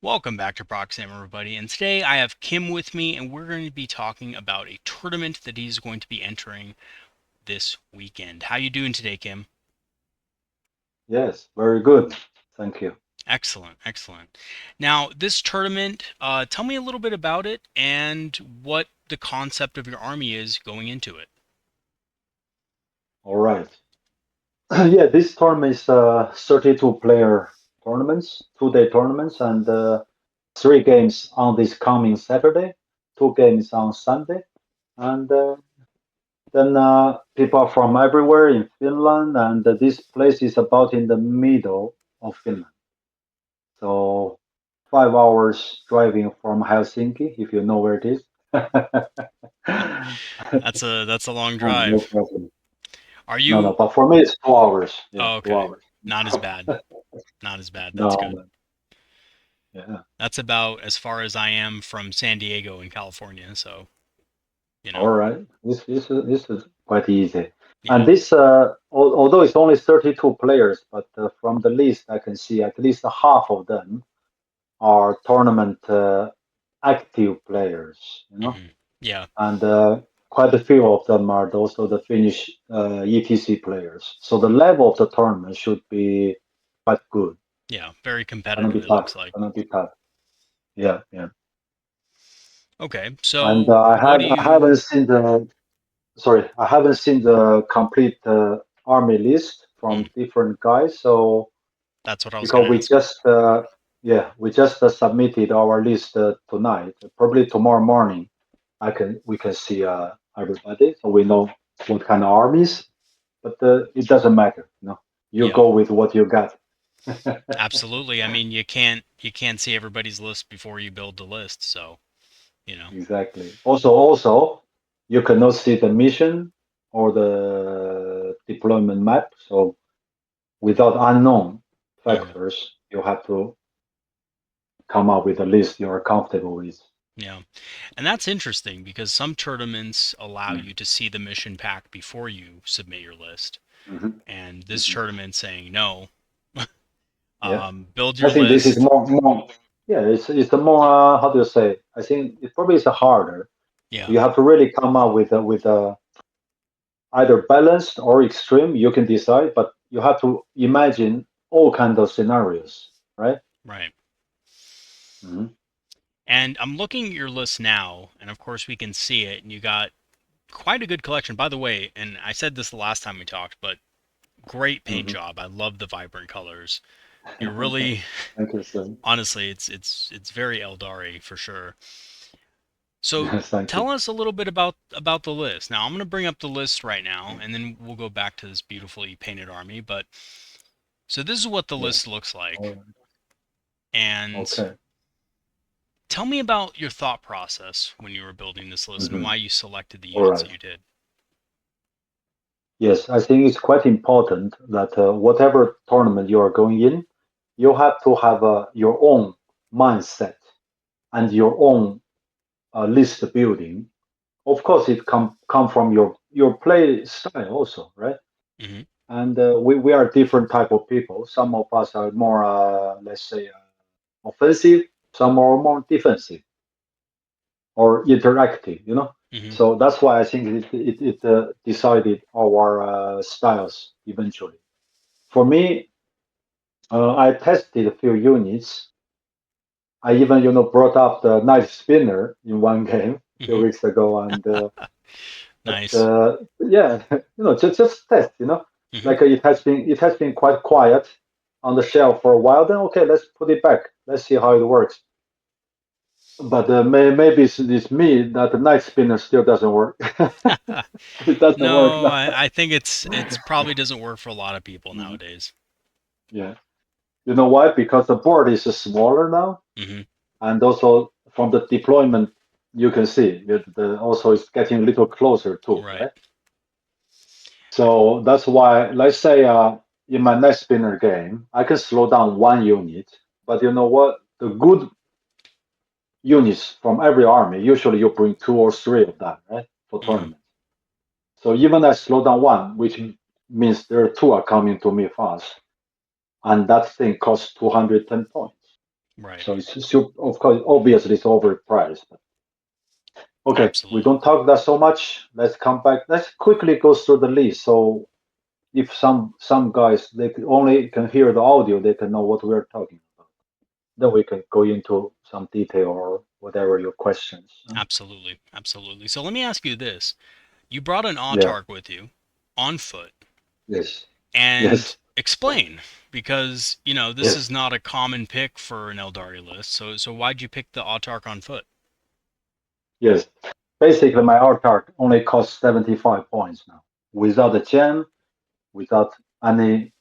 Welcome back to Proxy, everybody. And today I have Kim with me, and we're going to be talking about a tournament that he's going to be entering this weekend. How you doing today, Kim? Yes, very good. Thank you. Excellent, excellent. Now, this tournament, tell me a little bit about it and what the concept of your army is going into it. All right. Yeah, this tournament is 32 player tournaments, 2-day tournaments, and three games on this coming Saturday, two games on Sunday. And then people from everywhere in Finland, and this place is about in the middle of Finland. So 5 hours driving from Helsinki, if you know where it is. That's a long No drive. problem. Are No, no, you? but for me it's 2 hours. Yeah, Oh, two okay. hours. Not as bad. Not as bad. That's No, good. no. Yeah. That's about as far as I am from San Diego in California. So, you All know, right. This is quite easy. yeah. And this, although it's only 32 players, but from the list I can see at least half of them are tournament active players, Yeah. and quite a few of them are also the Finnish ETC players. So the level of the tournament should be quite good. Yeah, very Gonna be competitive, it tough. looks like. Gonna be tough. Yeah, yeah. Okay, And so what do I you? haven't seen the sorry, I haven't seen the complete army list Hmm, from different guys. So that's what I was going because to ask. we just submitted our list tonight. Probably tomorrow morning, we can see everybody, so we know what kind of armies. But it doesn't matter, You Yeah, go with what you got. absolutely. I mean, you can't see everybody's list before you build the list, so you know. Exactly. Also, you cannot see the mission or the deployment map. So without unknown Hmm, factors, you have to come up with a list you are comfortable with. yeah, and that's interesting because some tournaments allow Mm. you to see the mission pack before you submit your list, Mhm, and this mhm. tournament saying no. Yeah, Build I your think this is list. more. Yeah, it's a more. How do you say? I think it probably is a harder. Yeah. You have to really come up with a either balanced or extreme. You can decide, but you have to imagine all kinds of scenarios, right? Right. Hmm. And I'm looking at your list now, and of course we can see it, and you got quite a good collection. By the way, and I said this the last time we talked, but great paint Hmm. job. I love the vibrant colors. You're really, Thank you, sir. honestly, it's very Eldari for sure. So Yes, thank you. tell us a little bit about the list. Now I'm going to bring up the list right now, and then we'll go back to this beautifully painted army. But so this is what the Yeah. list looks All like, right. and Okay. tell me about your thought process when you were building this list and Hmm. why you selected the All units that right. you did. Yes, I think it's quite important that whatever tournament you are going in, you have to have your own mindset and your own list building. Of course, it come from your play style also, right? Hmm. And we are different type of people. Some of us are more, let's say, offensive. Some are more defensive or interactive. Hmm. So that's why I think it decided our styles eventually. For me, I tested a few units. I even, brought up the knife spinner in one game a few Hmm. weeks ago, and but Nice. yeah, just test. Hmm. Like it has been quite quiet on the shelf for a while. Then okay, let's put it back. Let's see how it works. But maybe it's me that the knife spinner still doesn't work. It doesn't work No, now. I think it's probably doesn't work for a lot of people Mhm. nowadays. Yeah, you know why? Because the board is smaller now, Hmm. and also from the deployment, you can see also it's getting a little closer too, Right. right? So that's why, let's say, in my next spinner game, I can slow down one unit, but you know what? The good units from every army, usually you bring two or three of them, right, for Hmm. tournament. So even I slow down one, which means two are coming to me fast, and that thing costs 210 points. Right. So of course, obviously it's overpriced. Okay, we Absolutely. don't talk that so much. Let's come back. Let's quickly go through the list. So if some guys only can hear the audio, they can know what we're talking about. Then we can go into some detail or whatever your questions. Absolutely. Absolutely. So let me ask you this. You brought an Yeah. Autarch with you on foot Yes. and Yes. explain because, this Yes. is not a common pick for an Eldari list. So why'd you pick the Autarch on foot? Yes. Basically, my Autarch only costs 75 points now, without a gem, without any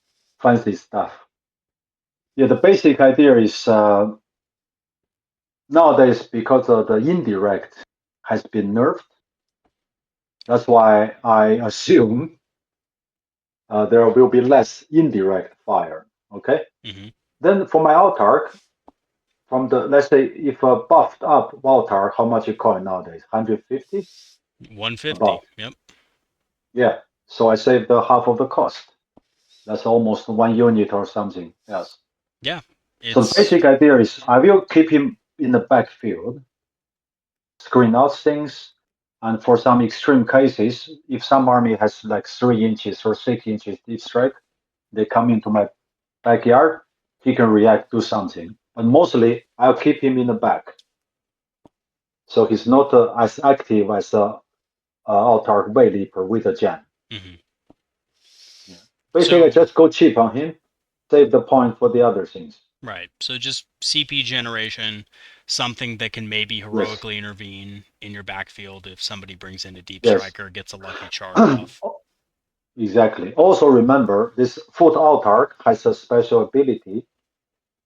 fancy stuff. Yeah, the basic idea is nowadays because of the indirect has been nerfed. That's why I assume there will be less indirect fire. Okay. Hmm. Then for my Autarch, from the let's say if a buffed up Autarch, how much it cost nowadays? 150 150. about. Yep. Yeah. So I saved the half of the cost. That's almost 1 unit or something. Yes. Yeah. So the It's basic idea is I will keep him in the backfield, screen out things, and for some extreme cases, if some army has like 3 inches or 6 inches deep strike, they come into my backyard, he can react to something. But mostly, I'll keep him in the back, so he's not as active as a Autarch Way Leaper with a gem. mhm. Yeah. Basically, So just go cheap on him, save the point for the other things. right. So just CP generation, something that can maybe Yes, heroically intervene in your backfield if somebody brings in a deep yes. striker, gets a lucky charge off. Exactly. Also remember, this foot Autarch has a special ability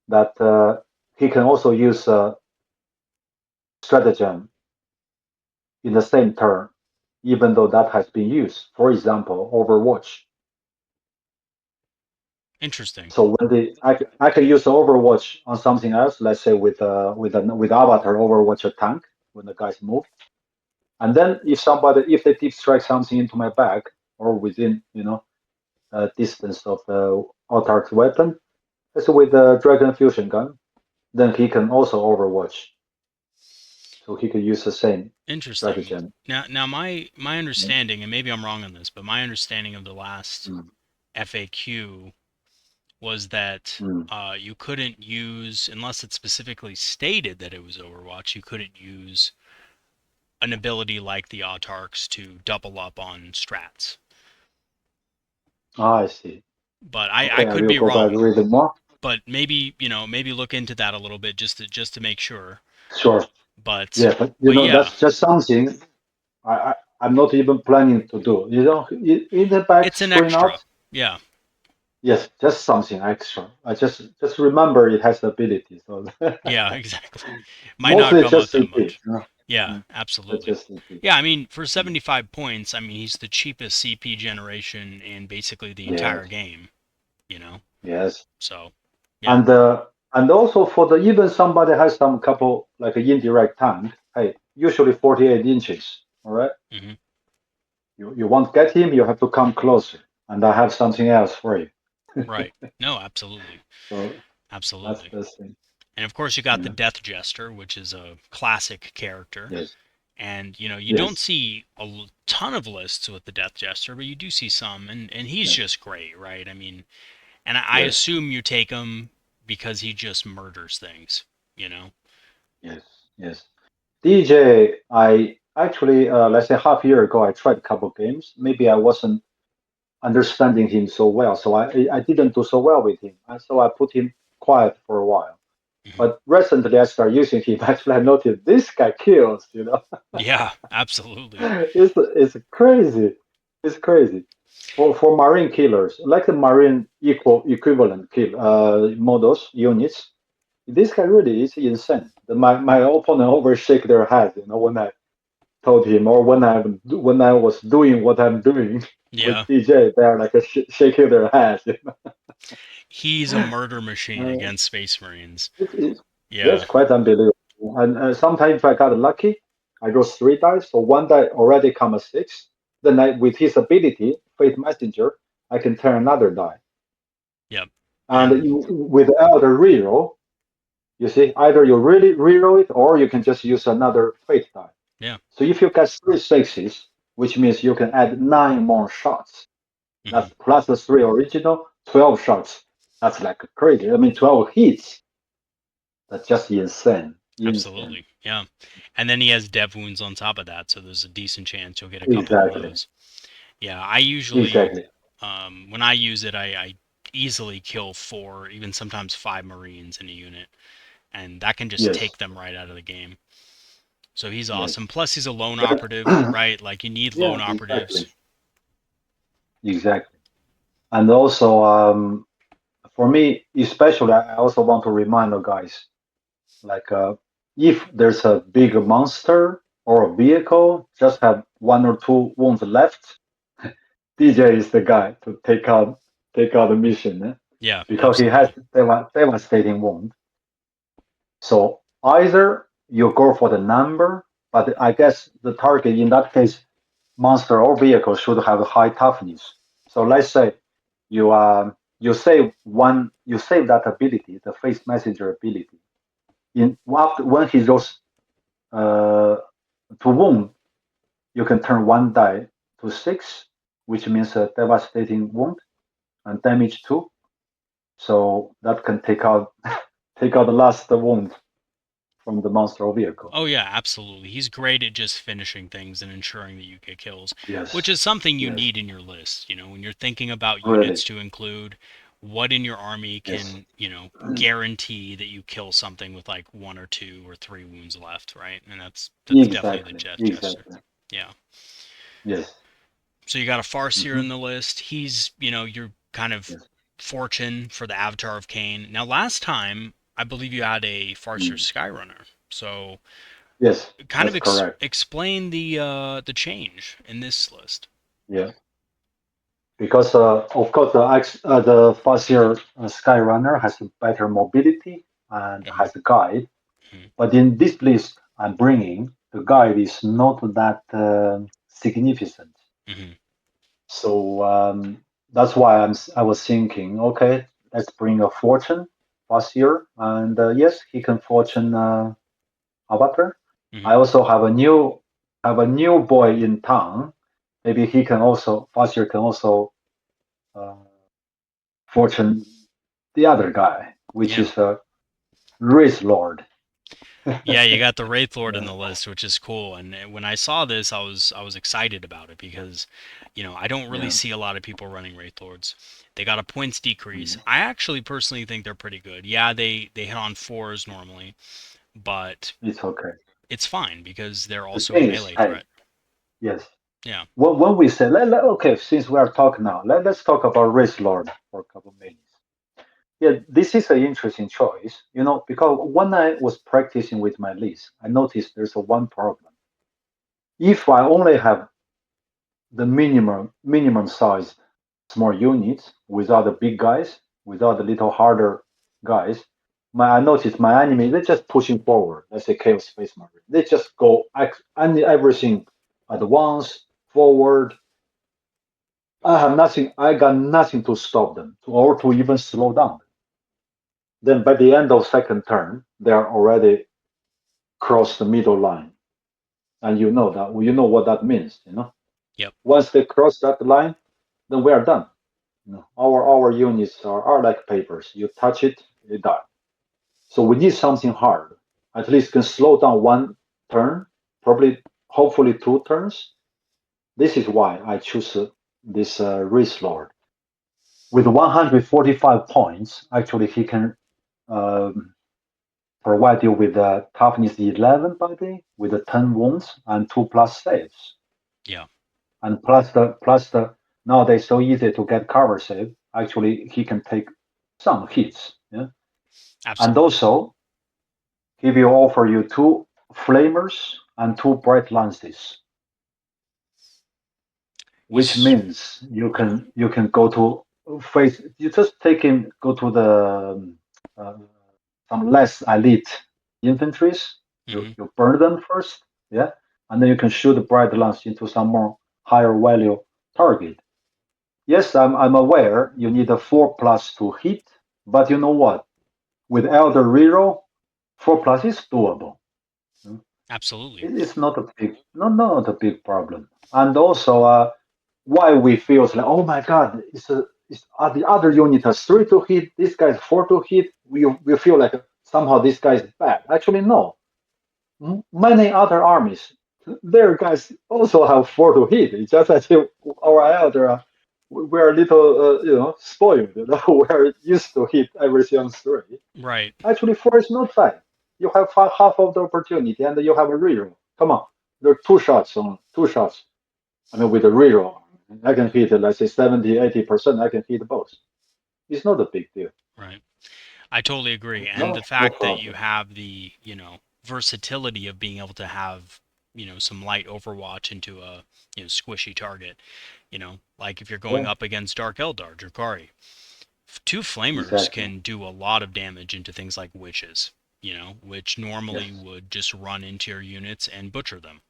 that he can also use stratagem in the same turn, even though that has been used. For example, Overwatch. Interesting. So when I can use Overwatch on something else, let's say with Avatar Overwatch a tank when the guys move, and then if they deep strike something into my bag or within distance of the Autarch's weapon, let's say with the Dragon Fusion gun, then he can also Overwatch. So he could use the same Interesting. stratagem. Now my Yeah. understanding, and maybe I'm wrong on this, but my understanding of the last Mm, FAQ was that mm. you couldn't use, unless it specifically stated that it was Overwatch, you couldn't use an ability like the Autarchs to double up on strats. Ah, I see. But I Okay, I could will be go back wrong. and read it more. But maybe look into that a little bit just to make sure. Sure. But Yeah, but but yeah, that's just something I'm not even planning to do. In the back it's an screen out, extra. Yeah, yes, just something extra. I just remember it has the ability. So yeah, exactly. Might not mostly it's come out just that CP. much. Yeah, That's absolutely. just CP. Yeah, I mean, for 75 points, I mean, he's the cheapest CP generation in basically the entire Yes, game, you know? yes. So, yeah. And also for the even somebody has some couple like an indirect tank. Hey, usually 48 inches. All right. Hmm. You want to get him, you have to come closer, and I have something else for you. Right. No, absolutely. So that's Absolutely. the thing. And of course, you got the Yeah. Death Jester, which is a classic character. Yes. And, you don't Yes. see a ton of lists with the Death Jester, but you do see some, and he's Yes. just great, right? I mean, and I Yes. assume you take him because he just murders things, you know? Yes. Yes. DJ, I actually let's say half year ago I tried a couple games. Maybe I wasn't understanding him so well, so I didn't do so well with him, and so I put him quiet for a while. Hmm. But recently I started using him. Actually, I noticed this guy kills. Yeah, absolutely. It's crazy. It's crazy. For marine killers, like the marine equivalent models units, this guy really is insane. My opponent always shake their head, when I told him or when I was doing what I'm doing with Yeah. DJ, they're like shaking their heads. He's a murder machine Uh, against Space Marines. it's Yeah. yes, quite unbelievable. And sometimes if I got lucky, I roll 3 dice, so one die already come a 6. Then with his ability, Fate Messenger, I can turn another die. Yep. And And without a reroll, You see, either you really reroll it, or you can just use another fate die. Yeah. So if you get 3 6s, which means you can add 9 more shots. Hmm. That's plus the 3 original, 12 shots. That's like crazy. I mean, 12 hits. That's just insane. Insane. Absolutely. Yeah. And then he has dev wounds on top of that, so there's a decent chance you'll get a couple of Exactly. those. Yeah, I usually, Exactly. when I use it, I easily kill 4, even sometimes 5 Marines in a unit, and that can just Yes. take them right out of the game. So he's Yes. awesome. Plus, he's a lone But, operative, right? Like, you need yeah, lone operatives. exactly. Exactly. And also, for me, especially, I also want to remind the guys, like, if there's a big monster or a vehicle, just have 1 or 2 wounds left. DJ is the guy to take out the mission, Yeah, because he has absolutely. devastating wound. So either you go for the number, but I guess the target in that case, monster or vehicle, should have high toughness. So let's say you save that ability, the face messenger ability. When he goes uh, to wound, you can turn 1 die to 6, which means a devastating wound and damage 2. So that can take out the last wound from the monster or vehicle. Oh yeah, absolutely. He's great at just finishing things and ensuring that you get kills, which Yes, is something you yes, need in your list. When you're thinking about really, units to include, what in your army yes, can, guarantee that you kill something with like 1 or 2 or 3 wounds left, right? And that's definitely the exactly, Jester. exactly, Yeah. yes, So you got a Farseer hmm in the list. He's, your kind of yes, fortune for the Avatar of Khaine. Now last time, I believe you had a Farseer mm. Skyrunner. So Yes, kind of that's correct. explain the change in this list. Yeah, because of course the Farseer Skyrunner has better mobility and Hmm. has a guide, Hmm. but in this list I'm bringing, the guide is not that significant. Hmm. So that's why I was thinking, okay, let's bring a fortune Farseer, and yes, he can fortune Avatar. I Hmm. also have a new boy in town. Maybe he can also Farseer can also uh, fortune the other guy, which Yeah. is a Wraithlord. Yeah, you got the Wraithlord in Yeah. the list, which is cool. And when I saw this, I was excited about it because, I don't really Yeah. see a lot of people running Wraithlords. They got a points decrease. Mhm. I actually personally think they're pretty good. Yeah, they hit on 4s normally, but It's okay. it's fine because they're The also a thing is, melee hey, threat. yes. Yeah. When we say, okay, since we are talking now, let's talk about Wraithlord for a couple minutes. Yeah, this is an interesting choice, because when I was practicing with my list, I noticed there's a one problem. If I only have the minimum size small units without the big guys, without the little harder guys, I noticed my enemy, they're just pushing forward. Let's say Chaos Space Marine. They just go everything at once, forward. I got nothing to stop them, or to even slow down. Then by the end of second turn, they are already crossed the middle line. And you know what that means. Yep. Once they cross that line, then we are done. Our units are like papers. You touch it, you die. So we need something hard. At least can slow down one turn, probably, hopefully 2 turns. This is why I choose this Wraith Lord. With 145 points, actually he can um, provide you with a toughness 11 body with the 10 wounds and 2 plus saves. Yeah. And plus the nowadays so easy to get cover save. Actually, he can take some hits. Yeah, and Absolutely. also he will offer you 2 flamers and 2 bright lances, which He's means you yeah. can you can go to face. You just take him, go to the uh, some less elite infantries. You Hmm. you burn them first, yeah, and then you can shoot the bright lance into some more higher value target. Yes, I'm aware you need a 4 plus to hit, but you know what? With Elder reroll, 4+ is doable. Mm. Absolutely. It's not a big, not a big problem. And also, why we feel like, oh my God, the other unit has 3 to hit, this guy's 4 to hit. We feel like somehow this guy's bad. Actually, no. Many other armies, their guys also have 4 to hit. It's just that our elder, we're a little, spoiled. We're used to hit everything on 3. Right. Actually, 4 is not bad. You have half of the opportunity, and you have a reroll. Come on, there are 2 shots on 2 shots. I mean, with a reroll, I can hit, let's say 70, 80%. I can hit both. It's not a big deal. Right. I totally agree. And No, the no fact that you problem. have the, versatility of being able to have, some light overwatch into a, squishy target, like if you're going Yeah, up against Dark Eldar, Drakari, two flamers exactly. can do a lot of damage into things like witches, which normally Yes, would just run into your units and butcher them.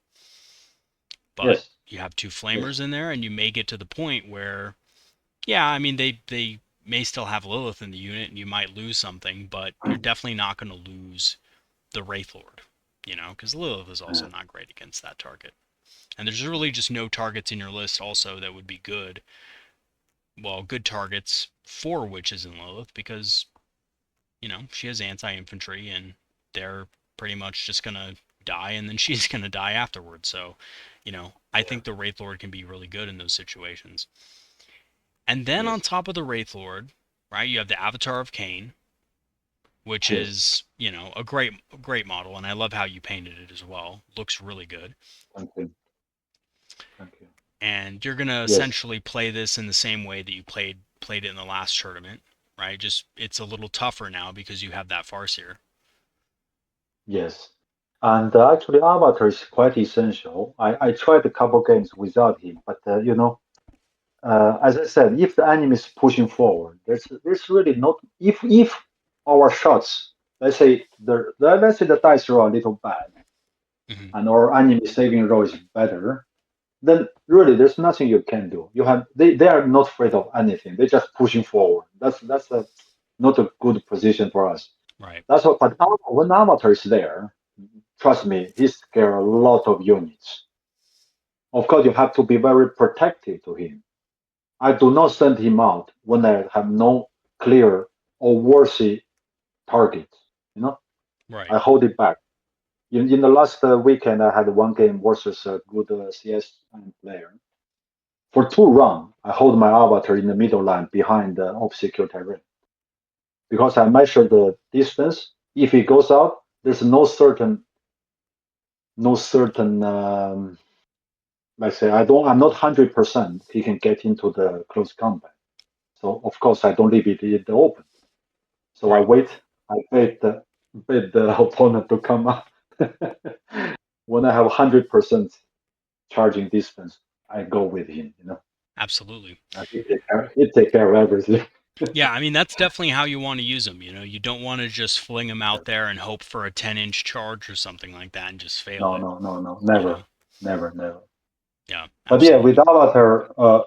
But yes, you have two yes. flamers in there, and you may get to the point where, yeah, I mean they may still have Lilith in the unit, and you might lose something, but you're definitely not going to lose the Wraithlord, because Lilith is also Uh, not great against that target. And there's really just no targets in your list also that would be good. Well, good targets for witches and Lilith because she has anti-infantry and they're pretty much just gonna die and then she's gonna die afterwards. So, I yeah. think the Wraith Lord can be really good in those situations. And then on Yes, top of the Wraith Lord, right, you have the Avatar of Khaine, which yes. is, a great model, and I love how you painted it as well. Looks really good. Thank you. Thank you. And you're gonna Yes, essentially play this in the same way that you played it in the last tournament, right? Just it's a little tougher now because you have that Farseer. yes. And actually, Avatar is quite essential. I tried a couple games without him, but as I said, if the enemy is pushing forward, there's really not. If our shots, let's say the dice roll are a little bad, Hmm. and our enemy saving roll is better, then really there's nothing you can do. They are not afraid of anything. They're just pushing forward. That's not a good position for us. Right. That's what. But when Avatar is there, trust me, he scare a lot of units. Of course, you have to be very protective to him. I do not send him out when I have no clear or worthy target. You know, Right. I hold it back. In the last weekend, I had one game versus a good CS player. For 2 rounds, I hold my avatar in the middle line behind the obscure terrain because I measure the distance. If he goes out, there's no certain let's say I'm not 100% he can get into the close combat. So of course I don't leave it in the open. So I Right. wait. I bait the opponent to come up. When I have 100% charging distance, I go with him. Absolutely. He take care of everything. Yeah, I mean that's definitely how you want to use them. You don't want to just fling them out there and hope for a 10-inch charge or something like that and just fail No, it. no, no, no, You know. never, never, never. Yeah, But yeah, with absolutely. Avatar,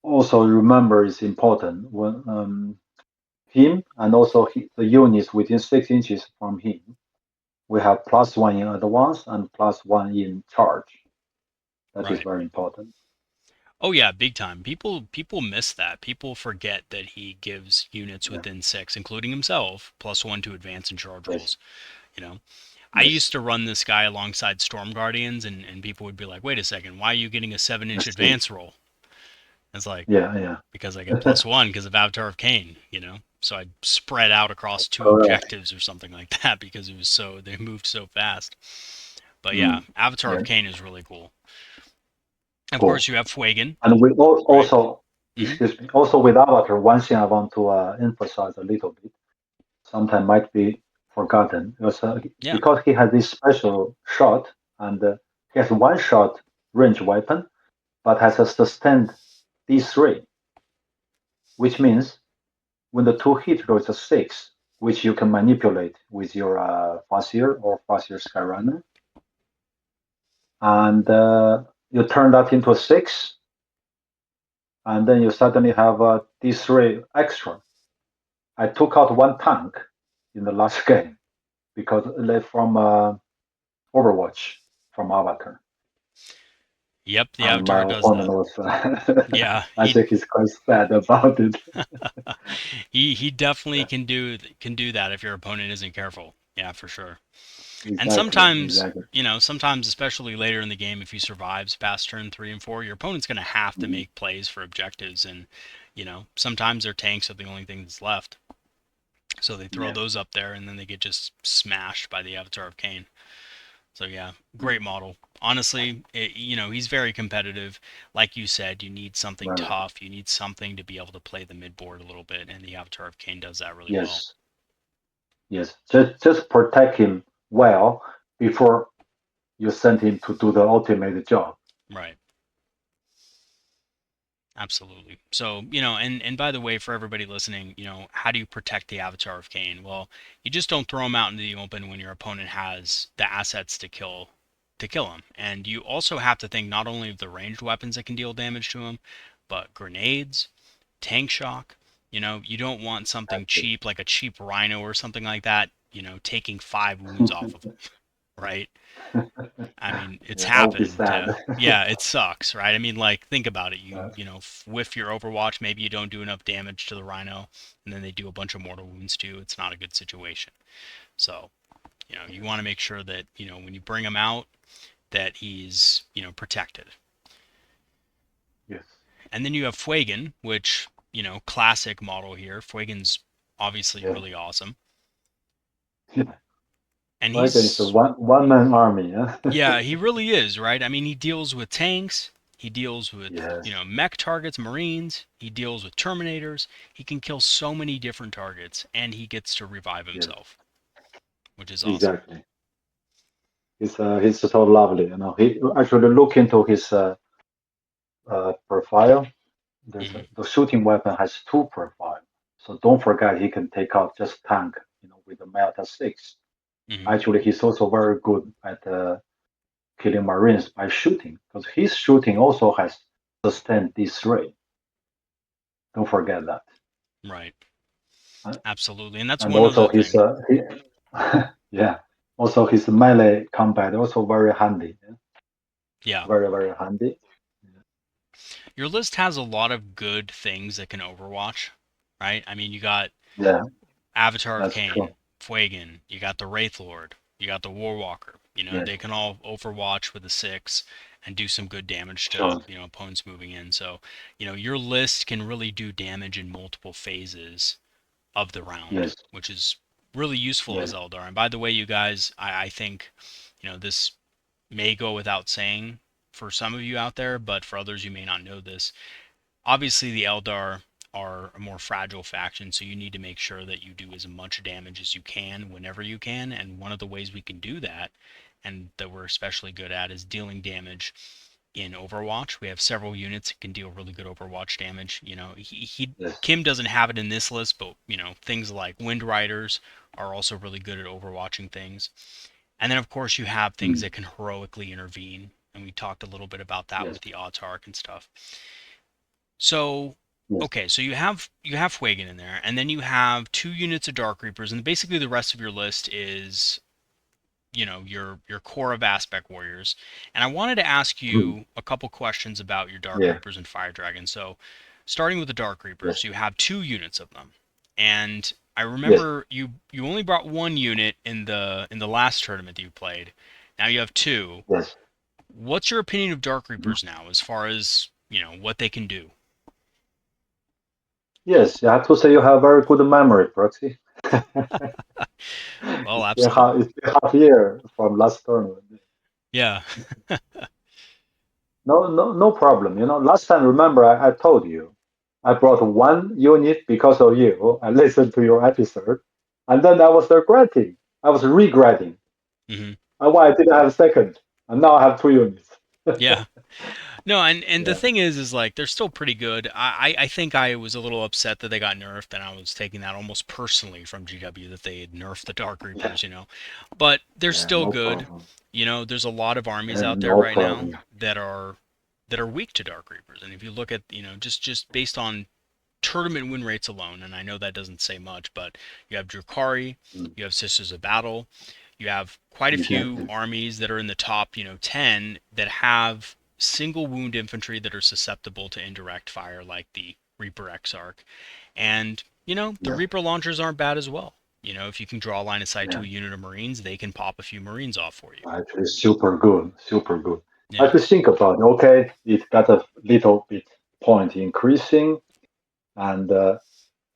also remember is important when him and also the units within 6 inches from him. We have +1 in advance and +1 in charge. That is Right. very important. Oh yeah, big time. People miss that. People forget that he gives units Yeah. within 6, including himself, +1 to advance and charge Yes. rolls. You know, I used Yes. to run this guy alongside Storm Guardians, and people would be like, "Wait a second, why are you getting a 7-inch Let's see. advance roll?" It's like Yeah. because I get Yeah. +1 because of Avatar of Khaine. So I'd spread out across two Correct. objectives or something like that because they moved so fast. But yeah, Mm. Avatar of Yeah. Khaine is really cool. Of course, Cool. you have Fuegan, And we right? also, Hmm. excuse me, also with Avatar, one thing I want to emphasize a little bit, sometimes might be forgotten, Yeah. because he has this special shot and he has one shot range weapon, but has a sustained D3, which means when the two hit rolls a 6, which you can manipulate with your Farseer or Farseer Skyrunner, and you turn that into a 6, and then you suddenly have a D3 extra. I took out one tank in the last game. because they're from Overwatch from Avatar. Yep, the And Avatar my does opponent that. was, Yeah, I he think he's quite sad about it. he definitely Yeah, can do that if your opponent isn't careful. Yeah, for sure. And exactly, sometimes, exactly. sometimes, especially later in the game, if he survives past turn 3 and 4, your opponent's going to have to Mhm. make plays for objectives, and sometimes their tanks are the only thing that's left. So they throw Yeah, those up there, and then they get just smashed by the Avatar of Khaine. So yeah, mm, great model. Honestly, he's very competitive. Like you said, you need something right. tough. You need something to be able to play the mid board a little bit, and the Avatar of Khaine does that really well. Yes, yes. Just protect him well before you send him to do the ultimate job. Right. Absolutely. So, and by the way, for everybody listening, how do you protect the Avatar of Khaine? Well, you just don't throw him out into the open when your opponent has the assets to kill him. And you also have to think not only of the ranged weapons that can deal damage to him, but grenades, tank shock. You don't want something Exactly. cheap like a cheap rhino or something like that, taking 5 wounds off of him, right? I mean, it's Yeah, that would be happened. sad. Yeah, it sucks, right? I mean, like, think about it. Uh, Whiff your Overwatch, maybe you don't do enough damage to the Rhino, and then they do a bunch of mortal wounds to you. It's not a good situation. So, you want to make sure that, when you bring him out, that he's, protected. yes. And then you have Fuegan, which, classic model here. Fuegan's obviously Yeah. really awesome. Yeah. And Dragon is a he's one man army. Yeah. Yeah, he really is, right? I mean, he deals with tanks, he deals with, Yes. mech targets, marines, he deals with terminators. He can kill so many different targets, and he gets to revive Yes. himself, which is awesome. Exactly. He's so lovely. He actually look into his profile. Hmm. The shooting weapon has two profile. So don't forget he can take out just tank. With the Meta 6. Hmm. Actually, he's also very good at killing marines by shooting because his shooting also has sustained D3. Don't forget that. Right. Uh, Absolutely. And that's and one also other his thing. yeah, also his melee combat also very handy. Yeah? Yeah. Very very handy. Your list has a lot of good things that can overwatch, right? I mean, you got Yeah, Avatar of that's Khaine, true. Fuegan, you got the Wraithlord, you got the Warwalker. Yes, They can all overwatch with a 6 and do some good damage to, sure. opponents moving in. So, your list can really do damage in multiple phases of the round, Yes, which is really useful as yes, Eldar. And by the way, you guys, I think, this may go without saying for some of you out there, but for others, you may not know this. Obviously, the Eldar are a more fragile faction, so you need to make sure that you do as much damage as you can whenever you can. And one of the ways we can do that, and that we're especially good at, is dealing damage in Overwatch. We have several units that can deal really good Overwatch damage. yes. Kim doesn't have it in this list, but things like Wind Riders are also really good at overwatching things. And then of course you have things Mm, that can heroically intervene, and we talked a little bit about that yes, with the Autarch and stuff. So, yes, okay, so you have Fuegan in there, and then you have 2 units of Dark Reapers, and basically the rest of your list is your core of Aspect Warriors. And I wanted to ask mm, you a couple questions about your Dark yeah, Reapers and Fire Dragons. So, starting with the Dark yes, Reapers, you have 2 units of them, and I yes, remember you only brought 1 unit in the last tournament that you played. Now you have 2. yes. What's your opinion of Dark Mhm. Reapers now, as far as what they can do? Yes, you have to say you have very good memory, Proxy. Well, absolutely. It's been half year from last tournament. Yeah. No, no, no problem. Last time, remember, I told you, I brought one unit because of you. I listened to your episode, and then I was regretting. I was regretting. Hmm. And why I didn't have a second, and now I have two units. Yeah. No, and the Yeah, thing is like they're still pretty good. I think I was a little upset that they got nerfed, and I was taking that almost personally from GW that they had nerfed the Dark yeah, Reapers. But they're yeah. still No good. problem. There's a lot of armies out there No right now problem. that are weak to Dark Reapers, and if you look at just based on tournament win rates alone, and I know that doesn't say much, but you have Drukhari, Mm, you have Sisters of Battle, you have quite a few exactly. armies that are in the top, 10 that have single wound infantry that are susceptible to indirect fire, like the Reaper Exarch. And, the Yes. Reaper launchers aren't bad as well. If you can draw a line of sight to Yeah. a unit of Marines, they can pop a few Marines off for you. Actually, super good. Super good. Yeah. Actually, think about it. Okay, it got a little bit point increasing, and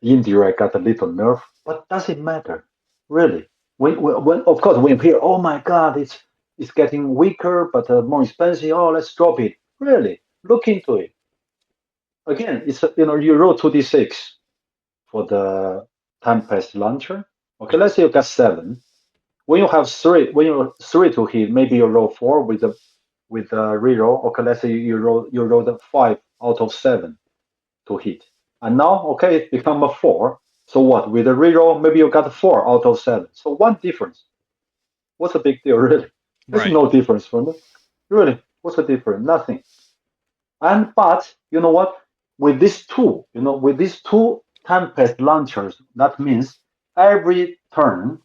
indirect got a little nerf, but does it matter? Really? When of course when we hear, oh my God, it's getting weaker, but more expensive. Oh, let's drop it. Really? Look into it. Again, it's you roll 2d6 for the Tempest launcher. Okay, let's say you got 7. When you have 3, when you 3 to hit, maybe you roll 4 with a reroll. Okay, let's say you roll the 5 out of 7 to hit. And now, okay, it become a 4. So what? With a reroll, maybe you got 4 out of 7. So one difference. What's the big deal, really? There's Right. no difference for me. Really, what's the difference? Nothing. And but you know what? With these two Tempest launchers, that means every turn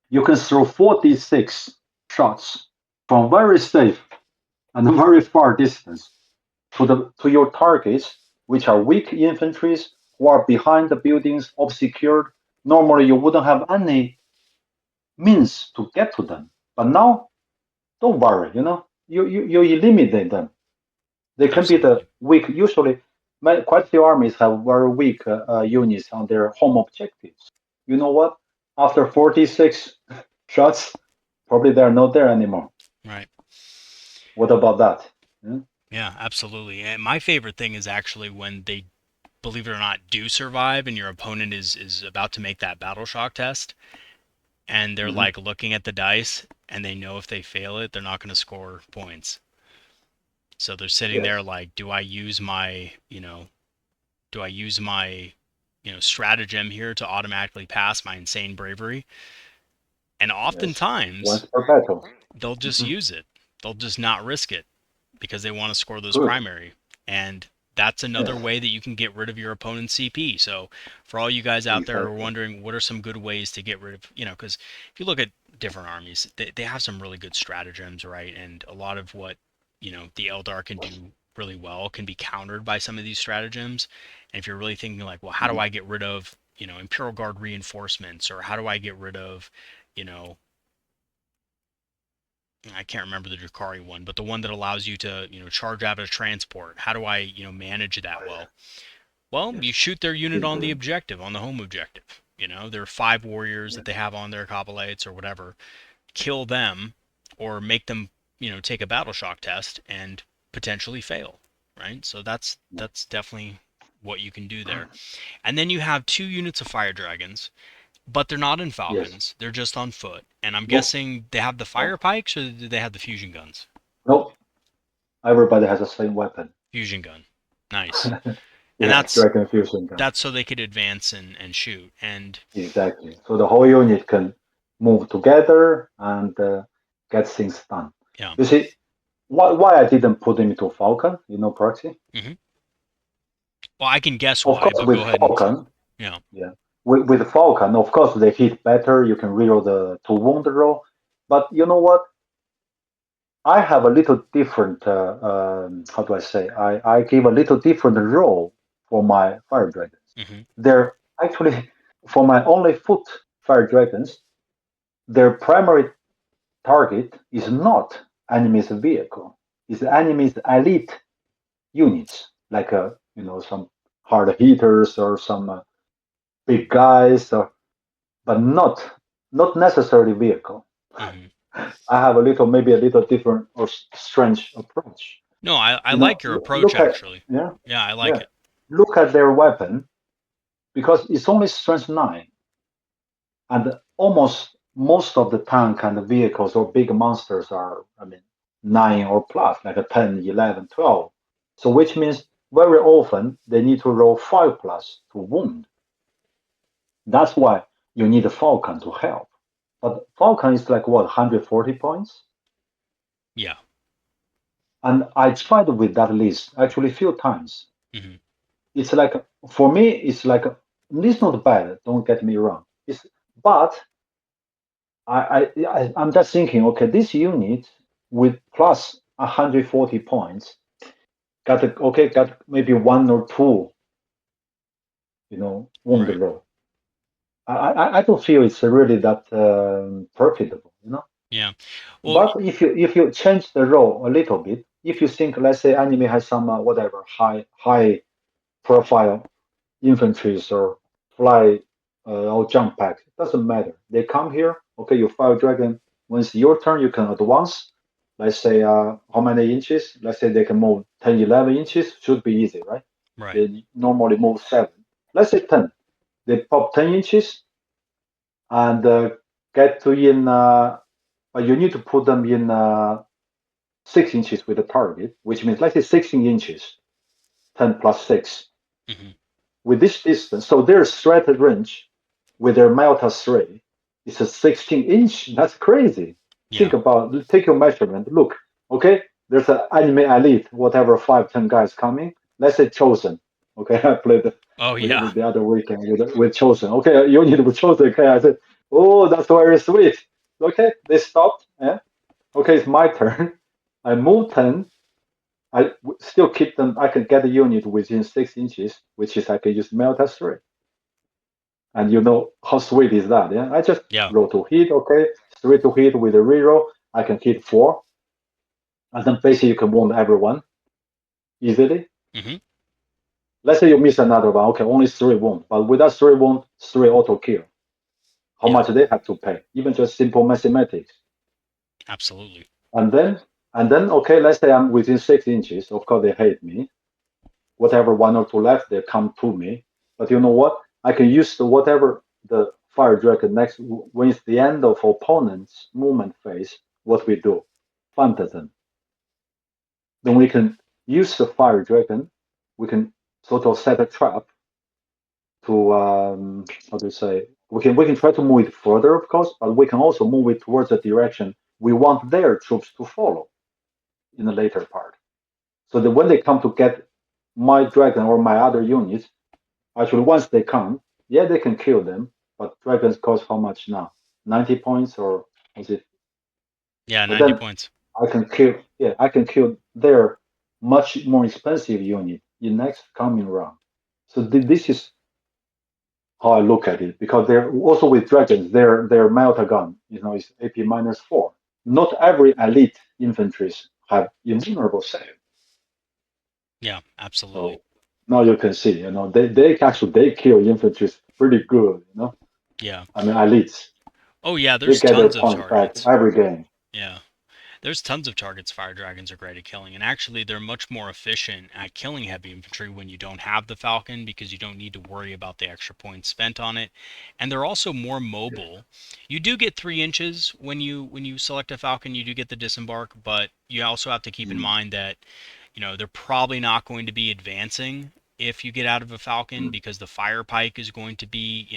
you can throw 46 shots from very safe and very far distance to your targets, which are weak infantries who are behind the buildings, obscured. Normally, you wouldn't have any means to get to them. But now, don't worry. You eliminate them. They can be the Absolutely. weak. Usually, quite a few armies have very weak units on their home objectives. You know what? After 46 shots, probably they're not there anymore. Right. What about that? Hmm? Yeah, absolutely. And my favorite thing is actually when they, believe it or not, do survive and your opponent is about to make that battle shock test and they're Mhm. like looking at the dice and they know if they fail it, they're not going to score points. So they're sitting there Yes. like, do I use my, stratagem here to automatically pass my insane bravery? And Yes. Once oftentimes per battle. they'll just Hmm. use it. They'll just not risk it because they want to score those Good. primary. And that's another Yes. way that you can get rid of your opponent's CP. So, for all you guys out there who are Exactly. wondering what are some good ways to get rid of, because if you look at different armies, they have some really good stratagems, right? And a lot of what, the Eldar can do really well can be countered by some of these stratagems. And if you're really thinking like, well, how do Mhm. I get rid of, Imperial Guard reinforcements, or how do I get rid of, you know, I can't remember the Drukhari one, but the one that allows you to, charge out a transport. How do I, manage that Oh, well? Well, yes. you shoot their unit on the Simply. objective, on the home objective. There are 5 warriors that they have on their Coppolates or whatever. Kill them or make them, take a battle shock test and potentially fail, right? So that's definitely what you can do there. And then you have 2 units of fire dragons, but they're not in Yes. falcons. They're just on foot. And I'm Nope. guessing they have the fire Nope. pikes or do they have the fusion guns? Nope. Everybody has the same weapon. Fusion gun. Nice. And Yes. Dragon fusion gun. that's so they could advance and shoot. And Exactly. So the whole unit can move together and get things done. yeah. You see, why I didn't put him into Falcon, Proxy? Hmm. Well, I can guess Of why, course, but with go ahead and Falcon, yeah. yeah, with Falcon, of course, they hit better. You can reroll the to wound roll. But you know what? I have a little different, how do I say? I give a little different role for my fire dragons. Hmm. They're actually, for my only foot fire dragons, their primary target is not enemy's vehicle. It's enemy's elite units, like some hard hitters or some big guys, but not necessarily vehicle. Hmm. I have maybe a little different or strange approach. No, I like your approach Look at actually. yeah Yeah, I like yeah. it. Look at their weapon because it's only strength 9, and almost most of the tank and the vehicles or big monsters are, I mean, 9 or plus, like a 10, 11, 12. So which means very often they need to roll 5 plus to wound. That's why you need a Falcon to help. But Falcon is like what, 140 points? Yeah. And I tried with that list actually a few times. Hmm. it's like for me, it's not bad. Don't get me wrong. But I'm just thinking, okay, this unit with plus 140 points got maybe one or two, wound Right. roll. I don't feel it's really that profitable. Yeah. Well, But if you change the role a little bit, if you think, let's say, enemy has some whatever high profile infantries or fly or jump pack, it doesn't matter. They come here, okay, you fire dragon. When it's your turn, you can advance. Let's say how many inches? Let's say they can move 10, 11 inches. Should be easy, right? right. They normally move 7. Let's say 10. They pop 10 inches and get to in. But you need to put them in 6 inches with the target, which means let's say 16 inches, 10 plus 6. Hmm. With this distance, so their threat range with their Melta 3 is a 16 inch. That's crazy. Yeah. Think about, take your measurement. Look, okay, there's an anime elite, whatever, 5, 10 guys coming. Let's say Chosen. Okay, I played Oh yeah. the other weekend with Chosen. Okay, you need with Chosen. Okay, I said, oh, that's very sweet. Okay, they stopped. Yeah. Okay, it's my turn. I move 10. Still keep them. I can get the unit within 6 inches, which is I can use melt as 3. And you know how sweet is that? Yeah, I just Yeah. roll to hit. Okay, 3 to hit with a reroll. I can hit 4, and then basically you can wound everyone easily. Hmm. Let's say you miss another one. Okay, only 3 wound, but with that 3 wound, 3 auto kill. How Yeah. much they have to pay? Even just simple mathematics. Absolutely. And then okay, let's say I'm within 6 inches. Of course they hate me. Whatever one or two left, they come to me. But you know what? I can use whatever the fire dragon next when it's the end of opponent's movement phase. What we do, phantasm. Then we can use the fire dragon. We can sort of set a trap to how do you say? We can try to move it further, of course, but we can also move it towards the direction we want their troops to follow in the later part. So that when they come to get my dragon or my other units, actually, once they come, yeah, they can kill them, but dragons cost how much now? 90 points or is it? Yeah. But 90 then points. I can kill their much more expensive unit in next coming round. So this is how I look at it because they're also with dragons, their Melta gun, is AP -4. Not every elite infantries have invulnerable save. Yeah. Absolutely. So now you can see, they kill infantries pretty good. Yeah. I mean elites. Oh yeah. They There's get their tons of points back targets. every game. Yeah. There's tons of targets fire dragons are great at killing, and actually they're much more efficient at killing heavy infantry when you don't have the falcon because you don't need to worry about the extra points spent on it, and they're also more mobile. You do get 3 inches when you select a falcon. You do get the disembark, but you also have to keep in Mm, mind that they're probably not going to be advancing if you get out of a falcon mm, because the fire pike is going to be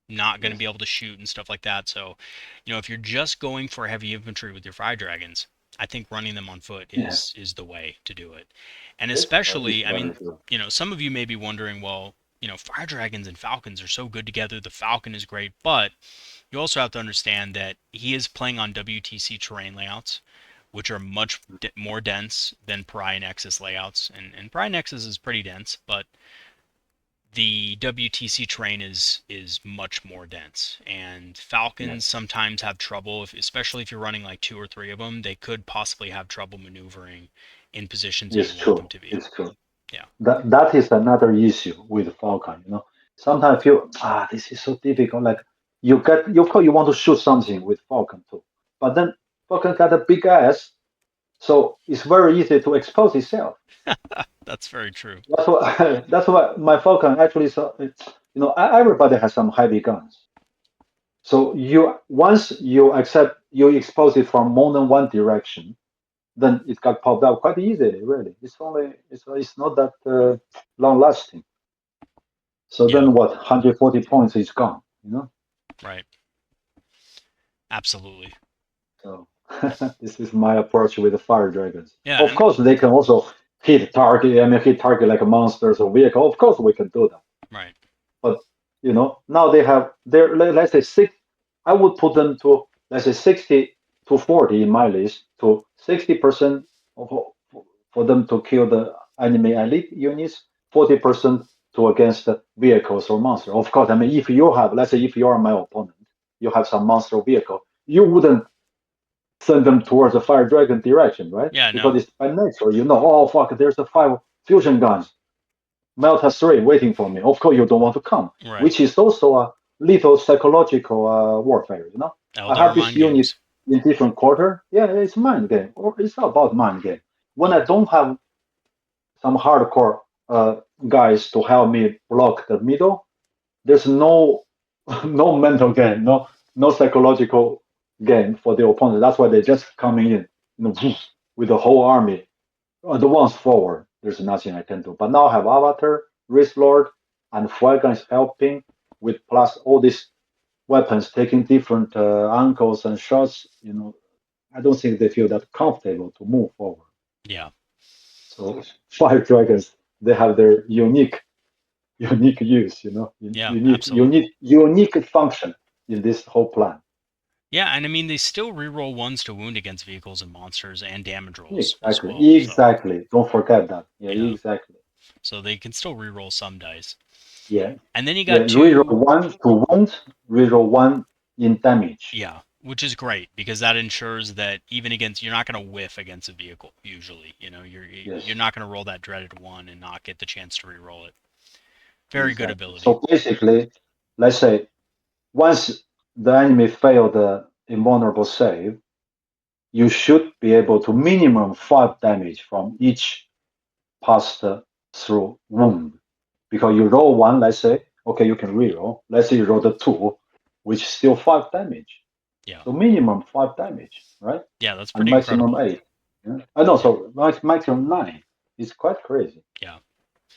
not going to yes, be able to shoot and stuff like that. So, if you're just going for heavy infantry with your fire dragons, I think running them on foot yeah, is the way to do it. And yes, that is especially, I very mean, true. some of you may be wondering, well, fire dragons and falcons are so good together. The falcon is great, but you also have to understand that he is playing on WTC terrain layouts, which are much more dense than Pariah Nexus layouts. And Pariah Nexus is pretty dense, but the WTC terrain is much more dense, and Falcons Yes, sometimes have trouble, especially if you're running like 2 or 3 of them. They could possibly have trouble maneuvering in positions that it's you want them true. to be. It's true. Yeah, That is another issue with Falcon. Sometimes I feel this is so difficult. Like you want to shoot something with Falcon too, but then Falcon got a big ass, so it's very easy to expose itself. that's very true. That's why that's why my Falcon actually everybody has some heavy guns. So once you expose it from more than one direction, then it got popped out quite easily. Really, it's not that long lasting. So Yeah, then what? 140 points is gone. right. Absolutely. So this is my approach with the fire dragons. Yeah, Of and course, they can also hit target. I mean, hit target like monsters or vehicle. Of course, we can do that. Right. But now they have their let's say six. I would put them to let's say 60 to 40 in my list to 60% of, for them to kill the enemy elite units, 40% to against the vehicles or monster. Of course, I mean if you have let's say if you are my opponent, you have some monster vehicle, you wouldn't send them towards the fire dragon direction, right? Yeah. Because No. it's by nature, oh fuck, there's the 5 fusion guns Melt has 3 waiting for me. Of course, you don't want to come, Right. which is also a little psychological warfare. I Eldar have this mind unit games. in different quarter. Yeah, it's mind game, or it's not about mind game. When I Yeah. don't have some hardcore guys to help me block the middle, there's no no mental game, no psychological game for the opponent. That's why they're just coming in, with the whole army advance forward. There's nothing I can do. But now I have Avatar, Wraithlord, and Fuegan is helping with plus all these weapons taking different angles and shots. I don't think they feel that comfortable to move forward. Yeah. So Fire Dragons, they have their unique use, Yeah. Absolutely. unique function in this whole plan. Yeah, and I mean they still reroll ones to wound against vehicles and monsters and damage rolls as well. Exactly, So exactly. Don't forget that. Yeah, yeah, exactly. so they can still reroll some dice. Yeah, And then you yeah. got Reroll two, one to wound, reroll one in damage. yeah, which is great because that ensures that even against you're not going to whiff against a vehicle usually. You're Yes, not going to roll that dreaded one and not get the chance to reroll it. Very good exactly. ability. So basically, let's say once the enemy failed the invulnerable save, you should be able to minimum 5 damage from each passed through wound. Because you roll one, let's say, okay, you can reroll. Let's say you roll the 2, which is still 5 damage. Yeah, So minimum 5 damage, right? yeah, that's And pretty maximum incredible. 8. Yeah? I know, Yeah, so maximum 9. It's quite crazy. yeah,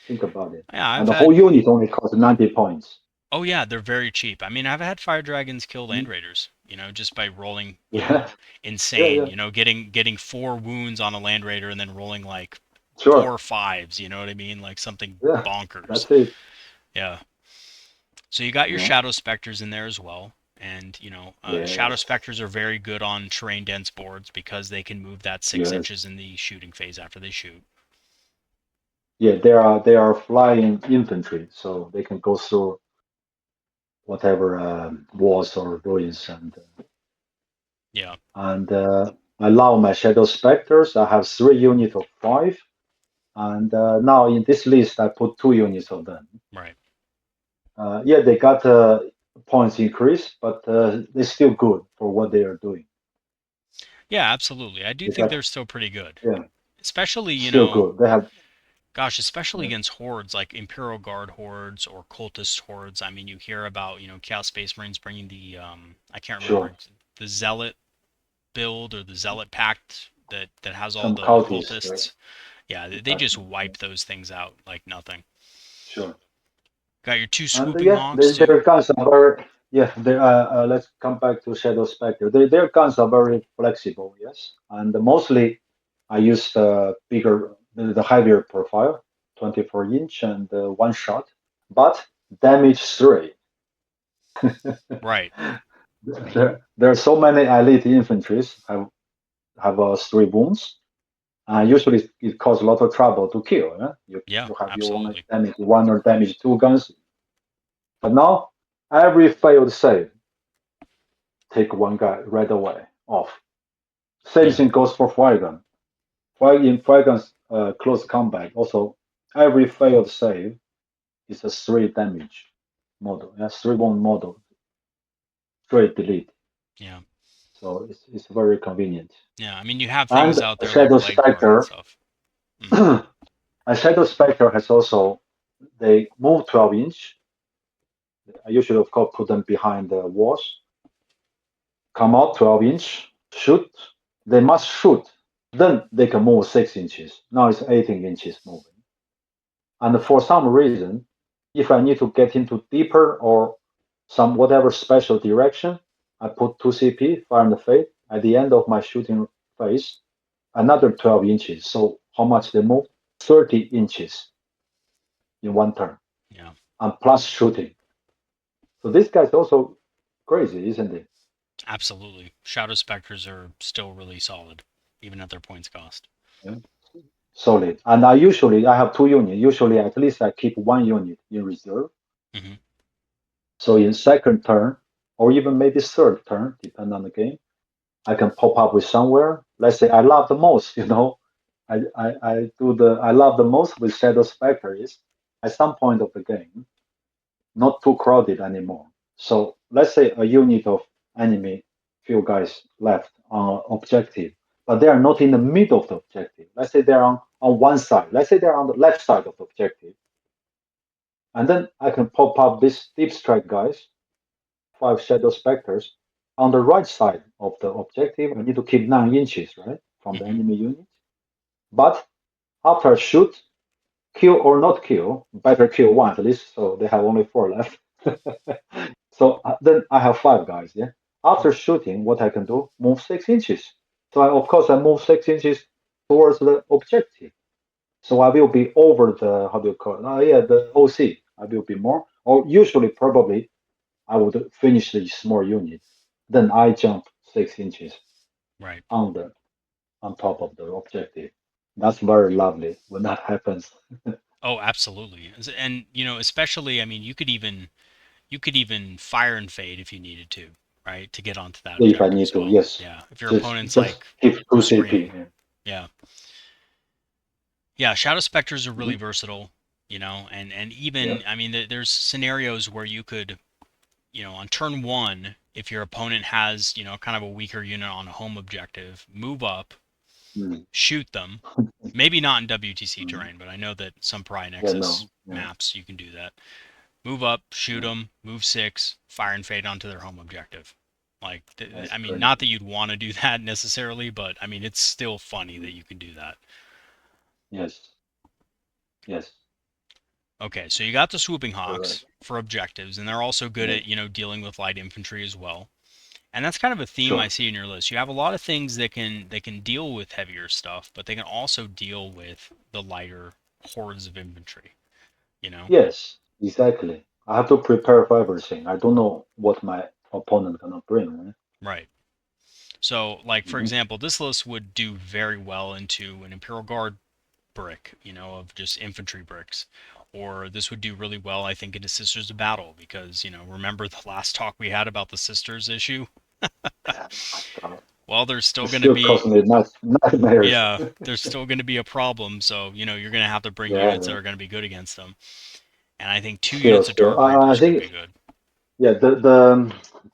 Think about it. yeah. And the whole unit only costs 90 points. Oh yeah, they're very cheap. I mean, I've had fire dragons kill land Mm. raiders, just by rolling, Yeah, yeah, insane. yeah. Getting 4 wounds on a land raider and then rolling like Sure. 4 5s. You know what I mean? Like something Yeah, bonkers. that's it. Yeah. So you got You your know? shadow specters in there as well, and shadow Yes, specters are very good on terrain dense boards because they can move that 6 inches yes. in the shooting phase after they shoot. Yeah, they are flying infantry, so they can go through whatever walls or ruins. Yeah. And I love my shadow specters. I have 3 units of 5, and now in this list I put 2 units of them. Right. Yeah, they got points increase, but they're still good for what they are doing. Yeah, absolutely. I do They think got they're still pretty good, yeah, especially still good. They have gosh, especially yeah, against hordes like Imperial Guard hordes or cultist hordes. I mean, you hear about Chaos Space Marines bringing the I can't remember, sure the Zealot build or the Zealot Pact that has all some the cultists, right? cultists. Yeah, they just Exactly. Yeah, wipe those things out like nothing. sure. Got your two And swooping yeah, hawks too. their guns are very yeah. Let's come back to Shadow Spectre. Their guns are very flexible, yes, and mostly I use the heavier profile, 24 inch and one shot, but damage 3. Right. There are so many elite infantries have 3 wounds. Usually it causes a lot of trouble to kill. Yeah? You Yeah, you have you only absolutely. damage 1 or damage 2 guns, but now every failed save take 1 guy right away off. Same Yeah. thing goes for Fuegan. In Fuegan's close combat, also every failed save is a 3 damage model. Yeah, 3 wound model, straight delete. Yeah. So it's very convenient. Yeah. I mean, you have things And out there like Shadow Leg Guard and Spectre, stuff. Hmm. and Shadow Spectre has also they move 12 inch. I usually of course put them behind the walls. Come out 12 inch, shoot. They must shoot. Then they can move 6 inches. Now it's 18 inches moving. And for some reason, if I need to get into deeper or some whatever special direction, I put 2 CP, fire and fade, at the end of my shooting phase, another 12 inches. So how much they move? 30 inches in one turn, Yeah, and plus shooting. So this guy's also crazy, isn't it? absolutely. Shadow Specters are still really solid, even at their points cost. Yeah. Solid. And I have two units. Usually, at least I keep one unit in reserve. Hmm. So in second turn, or even maybe third turn, depending on the game, I can pop up with somewhere. Let's say I love the most, I love the most with Shadow Spectre is at some point of the game, not too crowded anymore. So let's say a unit of enemy, few guys left on objective, but they are not in the middle of the objective. Let's say they're on one side. Let's say they're on the left side of the objective. And then I can pop up these deep strike guys, five Shadow Specters. On the right side of the objective, I need to keep 9 inches, right, from the Hmm. enemy unit. But after I shoot, kill or not kill, better kill one at least, so they have only four left. So then I have five guys, yeah. After shooting, what I can do, move 6 inches. So of course I move 6 inches towards the objective. So I will be over the, how do you call it? Yeah, the OC. I will be more, or usually probably I would finish the small unit. Then I jump 6 inches Right. on the on top of the objective. That's very lovely when that happens. Oh, absolutely. And especially, I mean, you could even fire and fade if you needed to, right? To get onto that If I objective need as to, well. yes. Yeah. If your Just opponent's just like keep two CP. screaming. Yeah. Yeah, Shadow Specters are really Mhm. versatile, and Yeah. even I mean there's scenarios where you could, on turn 1, if your opponent has, kind of a weaker unit on a home objective, move up, Mm. shoot them. Maybe not in WTC Mm. terrain, but I know that some Pry Yeah, Nexus no. Yeah. maps you can do that. Move up, shoot Yeah. them, move 6, fire and fade onto their home objective. Like, That's I mean, not crazy. that you'd want to do that necessarily, but I mean, it's still funny Mm. that you can do that. Yes. Yes. Okay, so you got the swooping Correct. hawks for objectives, and they're also good Yeah. at, dealing with light infantry as well. And that's kind of a theme I Sure. see in your list. You have a lot of things that can deal with heavier stuff, but they can also deal with the lighter hordes of infantry, you know? Yes. Exactly. I have to prepare for everything. I don't know what my opponent gonna bring. Right? Right. So, like for Mhm. example, this list would do very well into an Imperial Guard brick, of just infantry bricks. Or this would do really well, I think, into Sisters of Battle because, remember the last talk we had about the Sisters issue? Oh my God. Well, there's still It going to still be, causes me nightmares. yeah, there's still going to be a problem. So, you're going to have to bring Yeah. units that Yeah. are going to be good against them. And I think two Still, units of still. Dark I Reapers could think be good. yeah.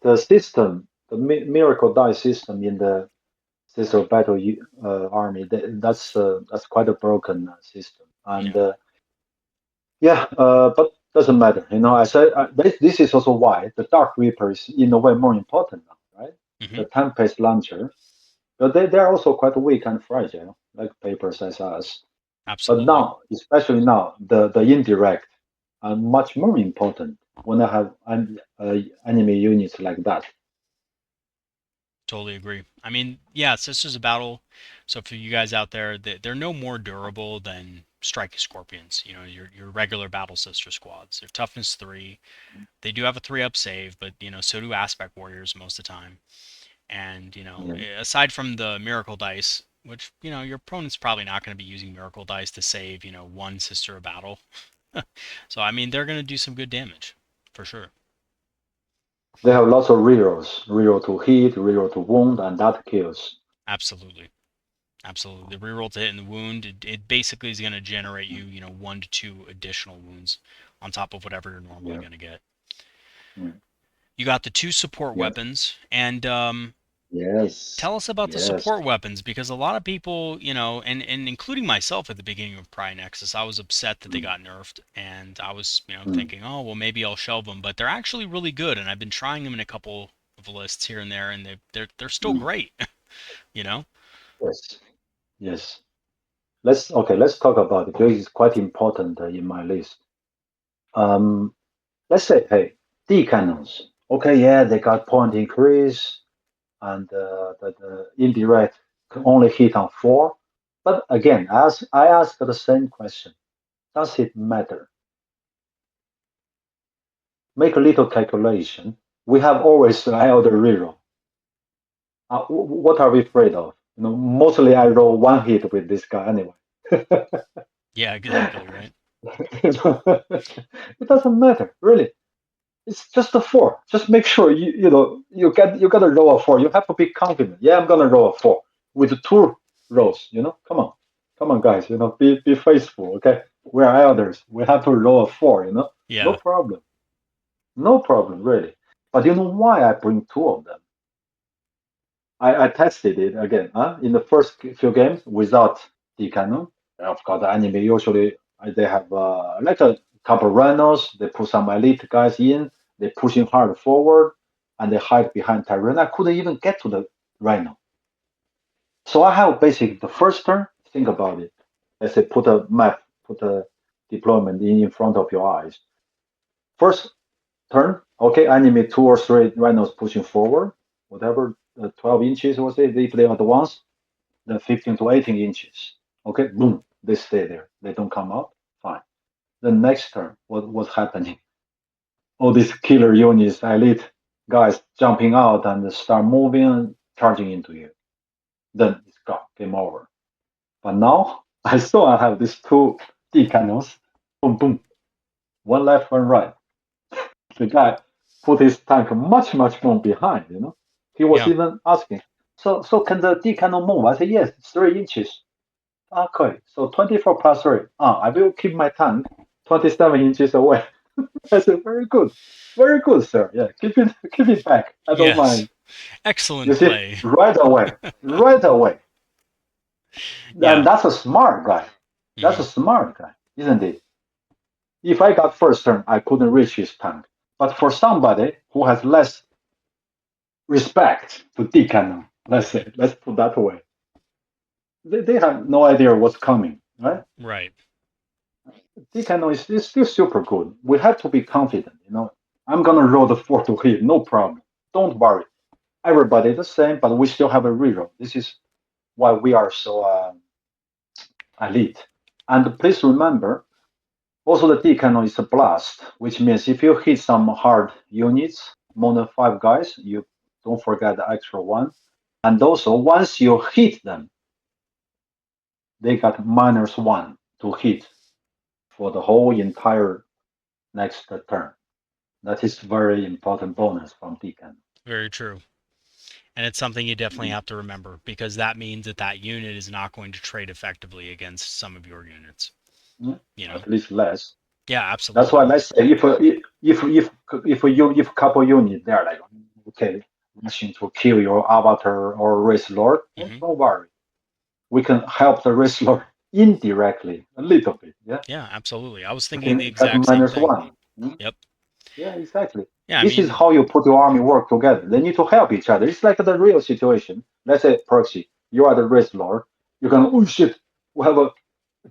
The system, the miracle die system in the Sister Battle army. That's quite a broken system, and Yeah. yeah, but doesn't matter. I said this is also why the Dark Reaper is in a way more important now, right? Hmm. The Tempest Launcher, but they're also quite weak and fragile, like papers as us. But Absolutely. now, especially now, the indirect are much more important when I have enemy units like that. Totally agree. I mean, yeah, Sisters of Battle. So for you guys out there, they're no more durable than Striking Scorpions. Your regular Battle Sister squads. They're toughness 3. They do have a 3-up save, but so do Aspect Warriors most of the time. And Yeah. aside from the Miracle Dice, which your opponent's probably not going to be using Miracle Dice to save one Sister of Battle. So I mean, they're going to do some good damage for sure. They have lots of rerolls, reroll to hit, reroll to wound, and that kills. Absolutely. Absolutely. The reroll to hit and the wound, it basically is going to generate you, 1 to 2 additional wounds on top of whatever you're normally Yeah. going to get. Mm. You got the 2 support Yeah. weapons, and Yes. tell us about the Yes. support weapons because a lot of people, and including myself at the beginning of Pry Nexus, I was upset that they Mm. got nerfed, and I was, Mm. thinking, oh well, maybe I'll shelve them, but they're actually really good, and I've been trying them in a couple of lists here and there, and they're still Mm. great, you know. Yes. Yes. Let's talk about it because it's quite important in my list. Um, let's say, hey, D cannons. Okay, yeah, they got point increase and the indirect can only hit on 4. But again, as I ask the same question, does it matter? Make a little calculation. We have always an elder reroll. What are we afraid of? Mostly I roll one hit with this guy anyway. Yeah, exactly, right? It doesn't matter, really. It's just a four. Just make sure you gotta roll a four. You have to be confident. Yeah, I'm gonna roll a four with two rolls. Come on, guys. Be faithful. Okay, we are elders. We have to roll a four. No Yeah. problem. No problem, really. But you know why I bring two of them? I tested it again, in the first few games without the cannon. Of course, the anime usually they have like a couple rhinos. They put some elite guys in. They pushing hard forward, and they hide behind Tyrant. I couldn't even get to the rhino. So I have basically the first turn. Think about it. Let's say put a map, put a deployment in front of your eyes. First turn, okay, enemy two or three rhinos pushing forward, whatever, 12 inches was it, if they advance, then 15 to 18 inches. Okay, boom, they stay there. They don't come out, fine. The next turn, what was happening? All these killer units, elite guys jumping out and start moving and charging into you. Then it's gone, game over. But now, I saw I have these two D cannons, boom, boom, one left, one right. The guy put his tank much, much more behind. He was Yeah. even asking, so can the D cannon move? I said, yes, it's 3 inches. Okay, so 24 plus 3. I will keep my tank 27 inches away. I said, very good, sir. Yeah, keep it back. I don't Yes. mind. You Excellent see, play. right away, right away. And Yeah. that's a smart guy. That's a Hmm. smart guy, isn't it? If I got first turn, I couldn't reach his tank. But for somebody who has less respect to Deacon, let's say, let's put that way. They have no idea what's coming, right? Right. Deacon is still super good. We have to be confident. I'm gonna roll the four to hit, no problem. Don't worry. Everybody the same, but we still have a reroll. This is why we are so elite. And please remember, also the Deacon is a blast, which means if you hit some hard units, more than five guys, you don't forget the extra one. And also, once you hit them, they got -1 to hit for the whole entire next turn. That is very important bonus from Deacon. Very true. And it's something you definitely have to remember because that means that that unit is not going to trade effectively against some of your units. Mm, You know? at least less. Yeah, That's why absolutely. let's say if couple units they're like okay rushing to kill your avatar or race lord, Hmm. don't worry. We can help the race lord indirectly a little bit. Yeah, Yeah, absolutely. I was we thinking the can get exact same thing. -1. Mm. Yep. Yeah, exactly. Yeah, I This is mean, how you put your army work together. They need to help each other. It's like the real situation. Let's say Proxy, you are the race lord. You're gonna, oh shit, we have a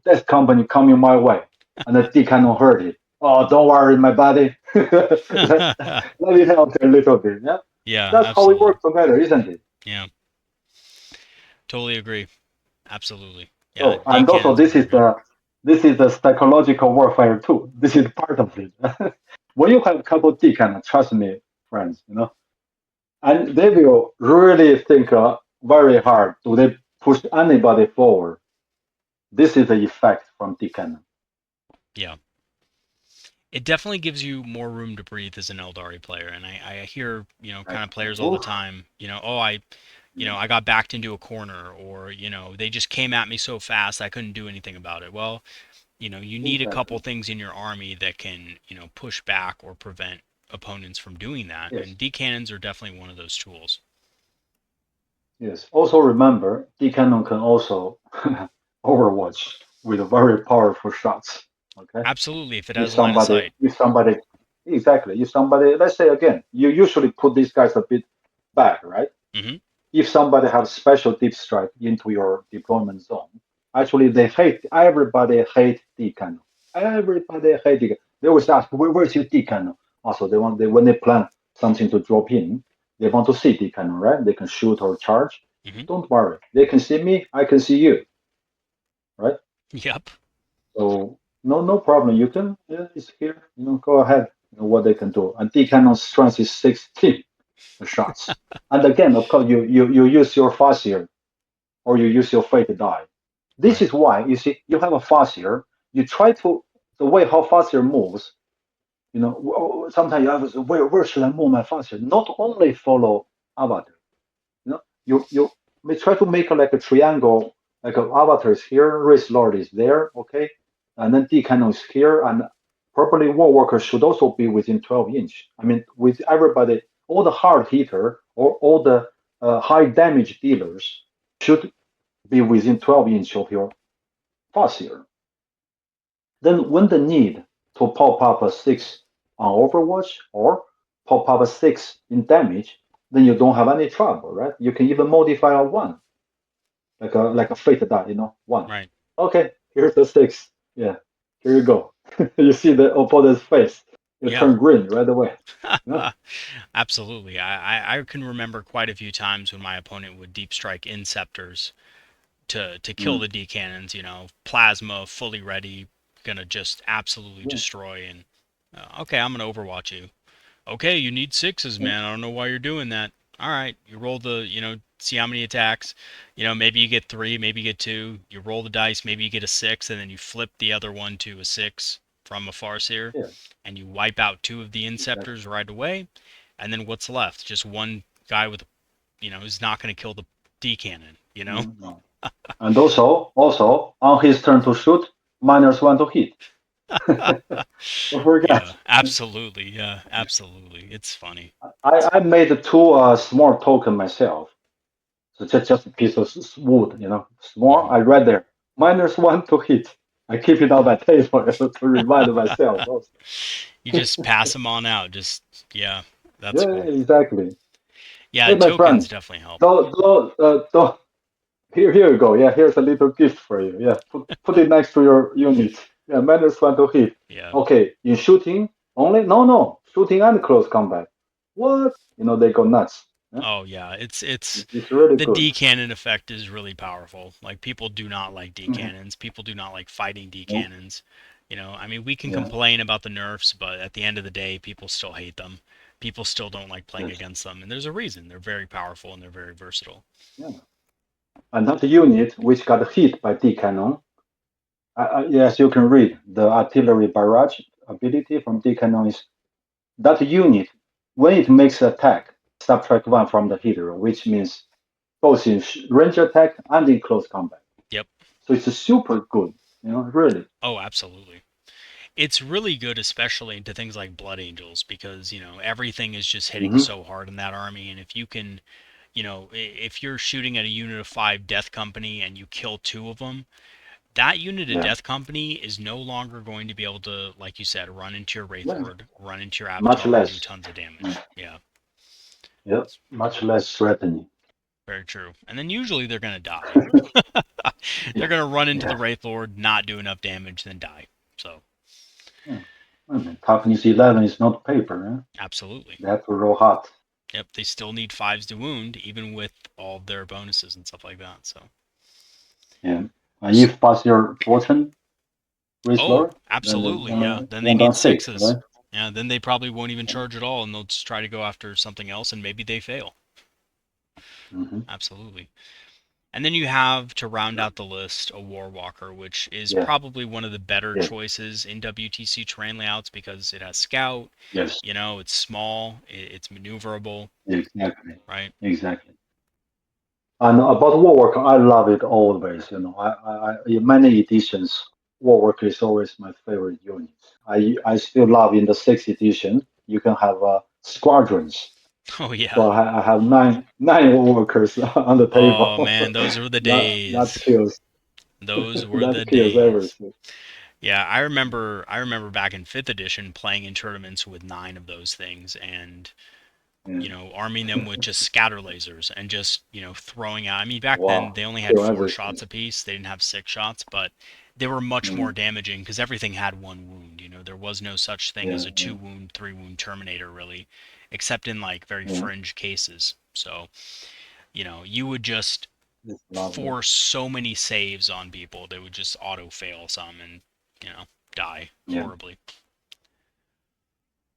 death company coming my way, and the D cannot hurt it. Oh, don't worry, my buddy. Let me help you a little bit. Yeah, yeah, that's how we absolutely. work together, isn't it? Yeah, totally agree. Absolutely. Yeah, So, D and also cannons are very good. this is the psychological warfare too. This is part of it. When you have a couple D cannon, trust me, friends. And they will really think very hard. Do they push anybody forward? This is the effect from Deacon. Yeah. It definitely gives you more room to breathe as an Eldari player. And I hear, kind Right. of players all the Oof. time, oh, I got backed into a corner or, they just came at me so fast I couldn't do anything about it. Well, you need a couple Exactly. things in your army that can, push back or prevent opponents from doing that. Yes. And D cannons are definitely one of those tools. Yes. Also remember, Deacon can also overwatch with very powerful shots. Okay. Absolutely, if it If has line of somebody, sight. if somebody, exactly. If somebody, let's say again, you usually put these guys a bit back, right? Hmm. If somebody has special deep strike into your deployment zone, actually they hate everybody hate Deacon. Everybody hate Deacon. They always ask, where's your Deacon? Also, they when they plan something to drop in, they want to see Deacon, right? They can shoot or charge. Hmm. Don't worry, they can see me, I can see you. right? Yep. So no problem. You can, yeah, it's here. Go ahead. What they can do. And D cannon's strength is 16 shots. And again, of course, you use your Farseer or you use your Fate die. This Right. is why you see you have a Farseer. You try to the way how Farseer moves. Sometimes you have to say, where should I move my Farseer? Not only follow Avatar. You may try to make like a triangle, like a Avatar is here, Wraithlord is there, okay, and then D cannon is here, and properly war workers should also be within 12 inch. I mean, with everybody, all the hard hitter or all the high damage dealers should be within 12 inch of your Farseer. Then when the need to pop up a 6 on Overwatch or pop up a 6 in damage, then you don't have any trouble, right? You can even modify a 1, like a fate die, 1. Right. Okay, here's the 6. Yeah, here you go. You see the opponent's face. You Yeah. turn green right away. Yeah, Absolutely. I can remember quite a few times when my opponent would deep strike Inceptors to kill mm, the D cannons. Plasma fully ready, gonna just absolutely yeah, destroy. And okay, I'm gonna overwatch you. Okay, you need sixes, yeah, man. I don't know why you're doing that. All right, you roll see how many attacks. Maybe you get three, maybe you get two. You roll the dice, maybe you get a six, and then you flip the other one to a six from a Farseer, yeah, and you wipe out two of the exactly. Inceptors right away. And then what's left? Just one guy who's not going to kill the D cannon. No. And also on his turn to shoot, -1 to hit. Don't Yeah, forget. absolutely. Yeah, absolutely. It's funny. I made two small token myself. So just a piece of wood, small. Hmm. I read there -1 to hit. I keep it on my table to remind myself also. You just pass them on out. Just yeah, that's Yeah, cool. exactly. Yeah, Hey, my tokens friend, definitely help. don't. Here you go. Yeah, here's a little gift for you. Yeah, put it next to your unit. Yeah, -1 to hit. Yeah. Okay, in shooting only? No, shooting and close combat. What? They go nuts. Yeah, Oh yeah, it's it's really the good. D cannon effect is really powerful. Like people do not like D Mhm. cannons. People do not like fighting D Yeah, cannons. I mean, we can yeah, complain about the nerfs, but at the end of the day, people still hate them. People still don't like playing yes, against them, and there's a reason. They're very powerful and they're very versatile. yeah. And that unit which got hit by D cannon, yes, you can read the artillery barrage ability from D cannon is that unit when it makes attack, subtract 1 from the hitter, which means both in range attack and in close combat. Yep. So it's a super good, really. Oh, absolutely. It's really good, especially into things like Blood Angels, because everything is just hitting Hmm. so hard in that army, and if you can, if you're shooting at a unit of 5 Death Company and you kill two of them, that unit of Yeah, Death Company is no longer going to be able to, like you said, run into your yeah, Wraithlord, run into your much Avatar, and do less. tons of Yeah, damage. Yeah, yeah, much less threatening. very true. And then usually they're going to die. They're Yeah, going to run into the yeah, Wraithlord, not do enough damage, then die. So, yeah. I mean, toughness 11 is not paper. absolutely. They have to roll hot. Yep, they still need fives to wound, even with all of their bonuses and stuff like that. So, Yeah. And if pass your fortune, raise oh, lower, then absolutely, yeah. Then they one need down six, sixes. right? Yeah, then they probably won't even charge at all, and they'll just try to go after something else, and maybe they fail. Mm-hmm. Absolutely. And then you have to round out the list a Warwalker, which is Yeah, probably one of the better yeah, choices in WTC terrain layouts because it has scout. yes, It's small, it's maneuverable, exactly, right? exactly. And about Warwork, I love it always. In many editions, Warwork is always my favorite unit. I still love in the sixth edition. You can have squadrons. Oh yeah. So I have nine Warworkers on the Oh table. man, those were the That days. kills Those were that the kills days. everything. Yeah, I remember back in 5th edition playing in tournaments with 9 of those things and Yeah. arming them with just scatter lasers and just, throwing out. I mean, back then Wow, they only had kill 4 everything. shots apiece. They didn't have 6 shots, but they were much more Mm, damaging because everything had 1 wound. There was no such thing yeah, as a yeah, 2 wound, 3 wound Terminator, really, except in like very yeah, fringe cases. So, you would just It's lovely. force so many saves on people. They would just auto fail some and, die Yeah. horribly.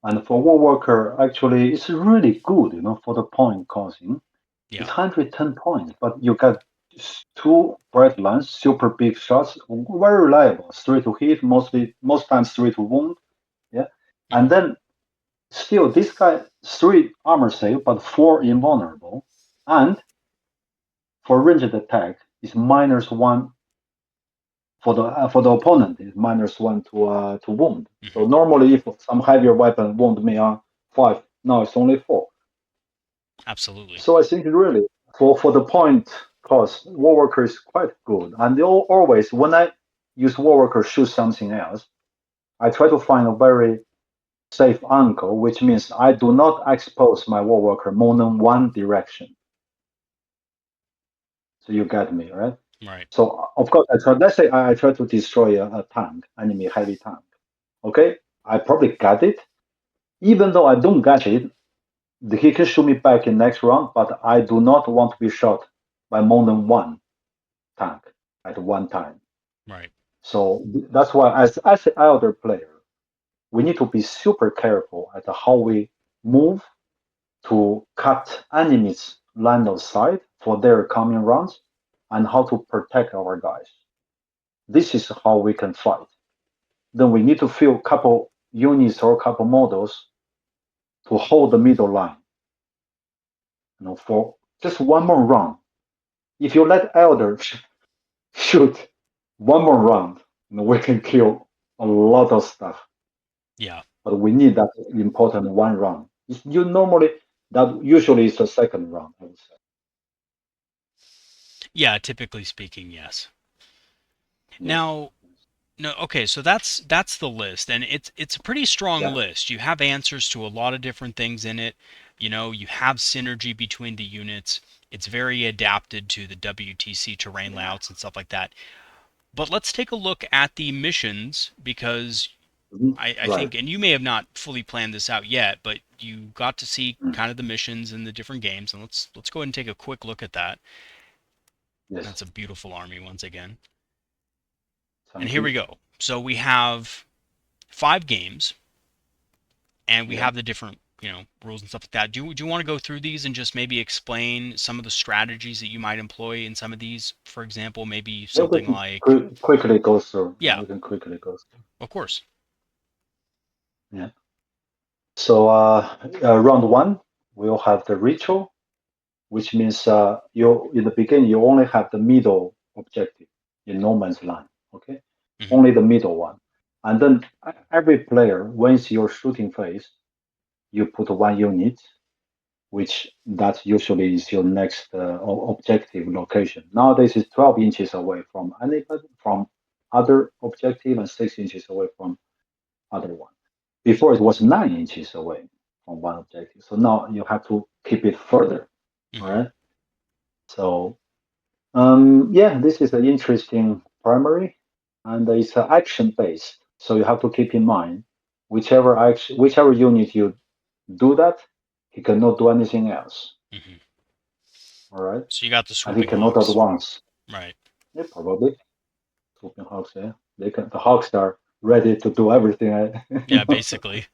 And for war worker, actually, it's really good, for the point causing. It's Yeah. 110 points, but you got two bright lines, super big shots, very reliable. Three to hit, most times three to wound. Yeah. And Hmm. then still, this guy three armor save, but four invulnerable. And for ranged attack, it's -1 for the opponent. It's -1 to wound. So Hmm. normally, if some heavier weapon wound me on 5, now it's only 4. Absolutely. So I think really for the point cost, War Worker is quite good. And always when I use War Worker shoot something else, I try to find a very safe angle, which means I do not expose my War Worker more than one direction. So you get me, right? Right. So of course, let's say I try to destroy a tank, enemy heavy tank. Okay, I probably get it. Even though I don't get it, he can shoot me back in next round. But I do not want to be shot by more than one tank at one time. Right. So that's why, as an elder player, we need to be super careful at how we move to cut enemies' line of sight for their coming rounds, and how to protect our guys. This is how we can fight. Then we need to fill couple units or couple models to hold the middle line, for just one more round. If you let Elder shoot one more round, we can kill a lot of stuff. Yeah. But we need that important one round. You normally that usually is the second round, I would say. Yeah. Typically speaking, yes. Yes. Now, no, okay, so that's the list, and it's a pretty strong Yeah. list. You have answers to a lot of different things in it. You have synergy between the units. It's very adapted to the WTC terrain Yeah. layouts and stuff like that. But let's take a look at the missions because Mhm. I Right. think, and you may have not fully planned this out yet, but you got to see Mm. kind of the missions in the different games, and let's go ahead and take a quick look at that. Yes. That's a beautiful army once again. And Thank here we you. go. So we have 5 games and we Yeah. have the different rules and stuff like that. Do you want to go through these and just maybe explain some of the strategies that you might employ in some of these? For example, maybe Yeah, we something can like quickly go through. yeah, We can quickly go through. of course. Yeah. So round one, we'll have the ritual, which means you in the beginning you only have the middle objective in no man's land. Okay, Hmm. only the middle one, and then every player, once your shooting phase, you put one unit, which that usually is your next objective location. Nowadays, it's 12 inches away from anybody from other objective and 6 inches away from other one. Before it was 9 inches away from one objective. So now you have to keep it further. All Hmm. right. So yeah, this is an interesting primary, and it's action based. So you have to keep in mind whichever unit you do that, he cannot do anything else. Hmm. All right, So you got the and he swooping cannot hogs, advance. right? Yeah, probably. Swooping hawks. Yeah, they can. The hawks are ready to do everything. Yeah, basically.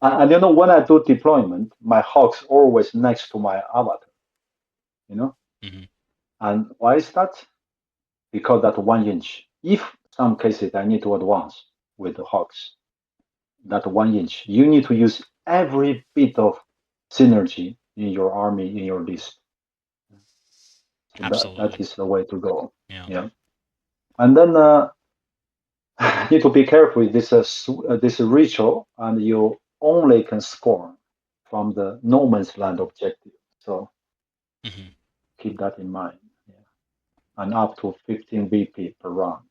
And when I do deployment, my hawks always next to my avatar. You know, Hmm. and why is that? Because that 1 inch. If some cases I need to advance with the hawks, that 1 inch, you need to use every bit of synergy in your army in your list. So that Absolutely. is the way to go. Yeah. Yeah, and then need to be careful with this ritual, and you only can score from the no man's land objective. So Hmm. keep that in mind. Yeah. And up to 15 BP per round.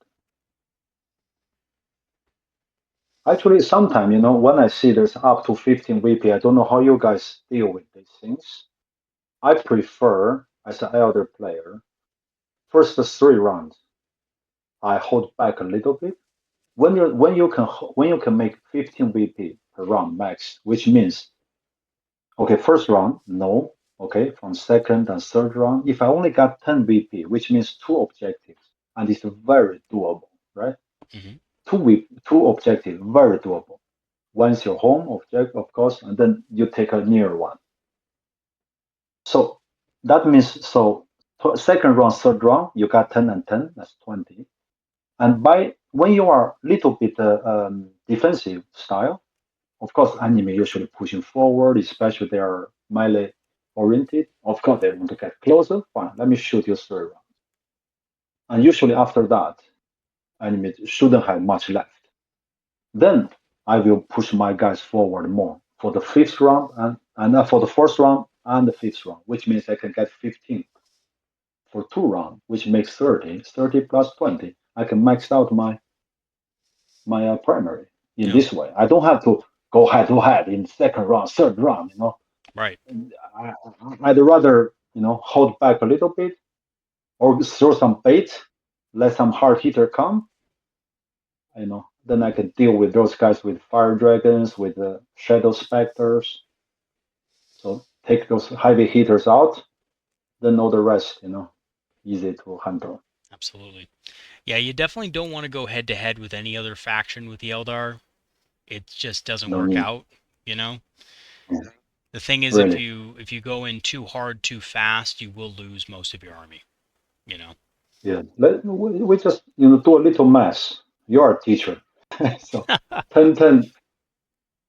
Actually, sometimes, when I see there's up to 15 VP, I don't know how you guys deal with these things. I prefer, as an elder player, first 3 rounds, I hold back a little bit. When you can make 15 VP per round max, which means, okay, first round, no. okay, from second and third round, if I only got 10 BP, which means two objectives, and it's very doable, right? Hmm. Two objectives, very doable. One's your home object, of course, and then you take a near one. So that means second round, third round, you got 10 and 10, that's 20. And by when you are little bit defensive style, of course, enemy usually pushing forward, especially they are melee oriented. Of course, they want to get closer. Fine, let me shoot you third round. And usually after that, enemy shouldn't have much left. Then I will push my guys forward more for the fifth round and for the fourth round and the fifth round, which means I can get 15 for two rounds, which makes 30. 30 plus 20. I can max out my primary in Yep. this way. I don't have to go head to head in second round, third round. Right. I, I'd rather hold back a little bit or throw some bait, let some hard hitter come. Then I can deal with those guys with fire dragons, with shadow specters. So take those heavy hitters out, then all the rest, easy to handle. Absolutely. Yeah, you definitely don't want to go head to head with any other faction with the Eldar. It just doesn't No work need. out, you know? Yeah, The thing is, if really. you go in too hard too fast, you will lose most of your army, you know? Yeah. We just do a little math. You're a teacher. So 10-10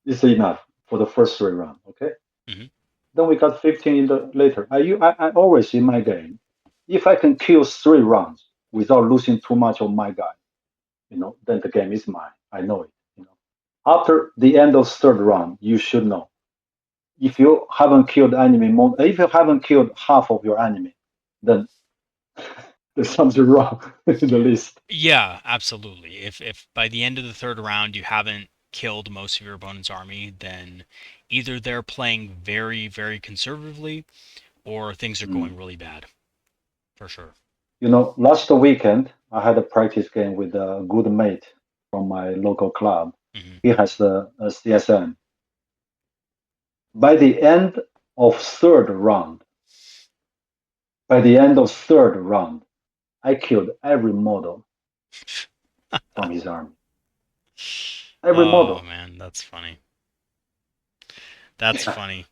is enough for the first three rounds. Okay. Hmm. Then we got 15 in the later. I always in my game, if I can kill three rounds without losing too much of my guy, then the game is mine. I know it. After the end of third round, you should know if you haven't killed enemy, if you haven't killed half of your enemy, then there's something wrong in the list. Yeah, absolutely. If by the end of the third round you haven't killed most of your opponent's army, then either they're playing very, very conservatively or things are Mm. going really bad, for sure. Last weekend I had a practice game with a good mate from my local club. Hmm. He has a CSM. By the end of third round, by the end of third round, I killed every model from his army. Every Oh model. man, that's funny. That's funny.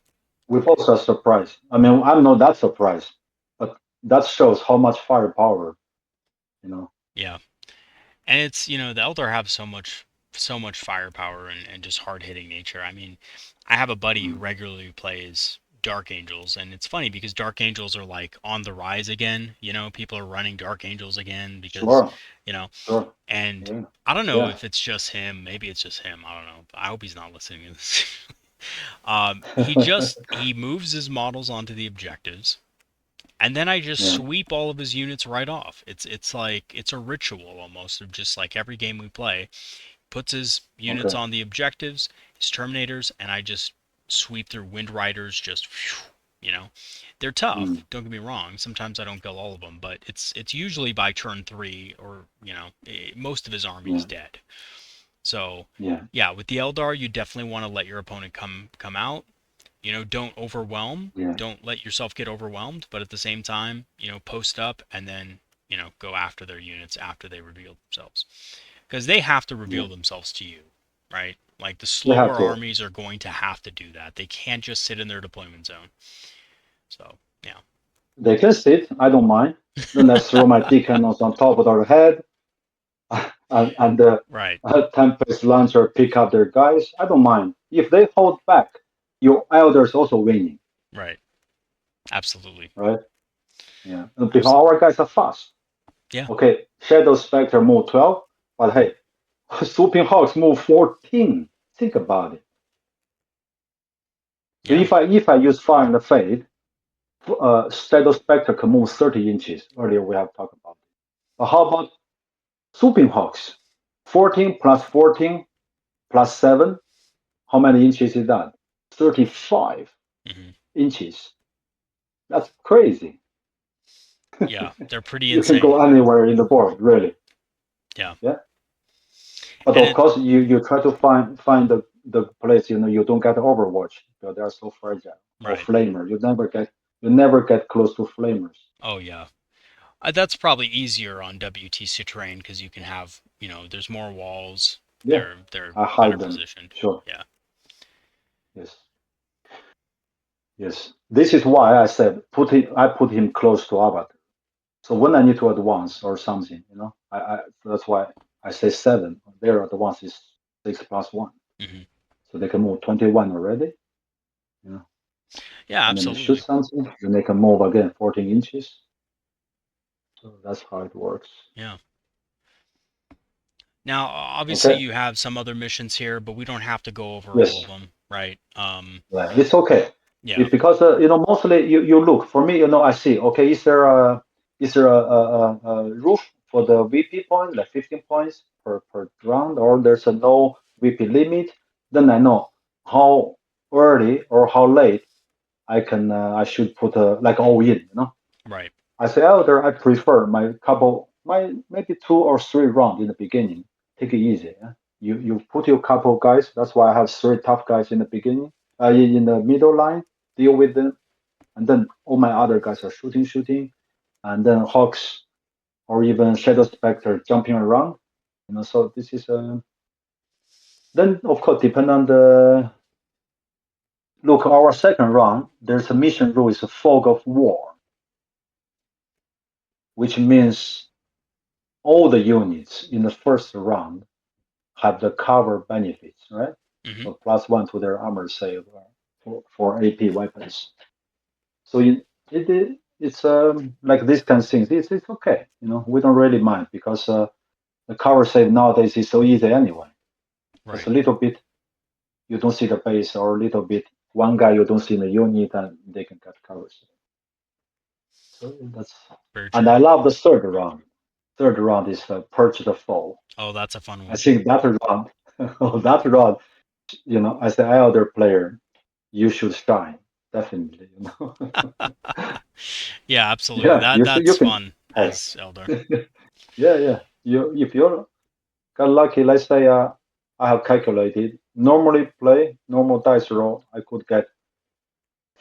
We both are surprised. I mean, I'm not that surprised, but that shows how much firepower, you know. Yeah. And it's, the Eldar have so much firepower and just hard-hitting nature. I mean, I have a buddy who Mm. regularly plays Dark Angels, and it's funny because Dark Angels are like on the rise again. People are running Dark Angels again because, Sure, you know, sure. and Yeah, I don't know yeah, if it's just him. Maybe it's just him. I don't know. I hope he's not listening to this. He moves his models onto the objectives, and then I just yeah. sweep all of his units right off. It's like it's a ritual almost of just like every game we play. Puts his units Okay. on the objectives, his terminators, and I just sweep through wind riders. Just you know, they're Mm. tough. Don't get me wrong. Sometimes I don't kill all of them, but it's usually by turn three or most of his army is Yeah, dead. So yeah, yeah, with the Eldar, you definitely want to let your opponent come out. Don't overwhelm. yeah, Don't let yourself get overwhelmed, but at the same time, post up and then, go after their units after they reveal themselves. Because they have to yeah. reveal themselves to you, right? Like the They have slower to. armies are going to have to do that. They can't just sit in their deployment zone. So, yeah. They can sit. I don't mind. Then I throw my D-cannons on top of their head, and the Right, Tempest Launcher pick up their guys. I don't mind. If they hold back, your elders also winning, right. Absolutely. right? Yeah. And because Absolutely. our guys are fast. Yeah, Okay, Shadow Spectre move 12, but hey, Swooping Hawks move 14. Think about it. So yeah, if I use Fire and Fade, Shadow Spectre can move 30 inches. Earlier we have talked about it. But how about Swooping Hawks? 14 plus 14 plus 7. How many inches is that? 35 hmm, inches. That's crazy. yeah. They're pretty You can insane. go anywhere in the board, really. Yeah. Yeah. But And of it, course, you try to find the place. You don't get Overwatch because they are so fragile. Or right. Flamer, you never get. You never get close to flamers. Oh yeah. That's probably easier on WTC terrain because you can have, there's more walls. Yeah, They're I better hide them. positioned. Sure. Yeah. Yes. Yes. This is why I said I put him close to Avatar. So when I need to advance or something, that's why I say 7. Their advance is 6+1. Hmm. So they can move 21 already. You know. Yeah, And then they shoot absolutely. something, then they can move again 14 inches. So that's how it works. Yeah. Now, obviously, Okay. you have some other missions here, but we don't have to go over all Yes. of them, right? Yeah, it's okay. Yeah. Because mostly you look for me. I see. Okay, is there a roof for the VP point, like 15 points per round, or there's a no VP limit? Then I know how early or how late I should put like all in. Right. I say, Elder, I prefer my maybe 2 or 3 rounds in the beginning. Take it easy. Yeah? You put your couple guys. That's why I have 3 tough guys in the beginning. In the middle line, deal with them, and then all my other guys are shooting, and then Hawks or even Shadow Specter jumping around. So this is then of course depend on the look. Our second round, there's a mission rule is a fog of war, which means all the units in the first round have the cover benefits, right? Hmm. So +1 to their armor save for AP weapons. So it's like these kind of things. It's okay. We don't really mind because the cover save nowadays is so easy anyway. Just Right. a little bit you don't see the base, or a little bit one guy you don't see in the unit, and they can get cover save. So that's Very and true. I love the third round. Third round is Purge the Foe. Oh, that's a fun I one. think that round, that round, as the elder player, you should shine definitely. Yeah, absolutely. Yeah, That you that's can. fun Hey, as Eldar. yeah. If you got lucky, let's say I have calculated normally play normal dice roll, I could get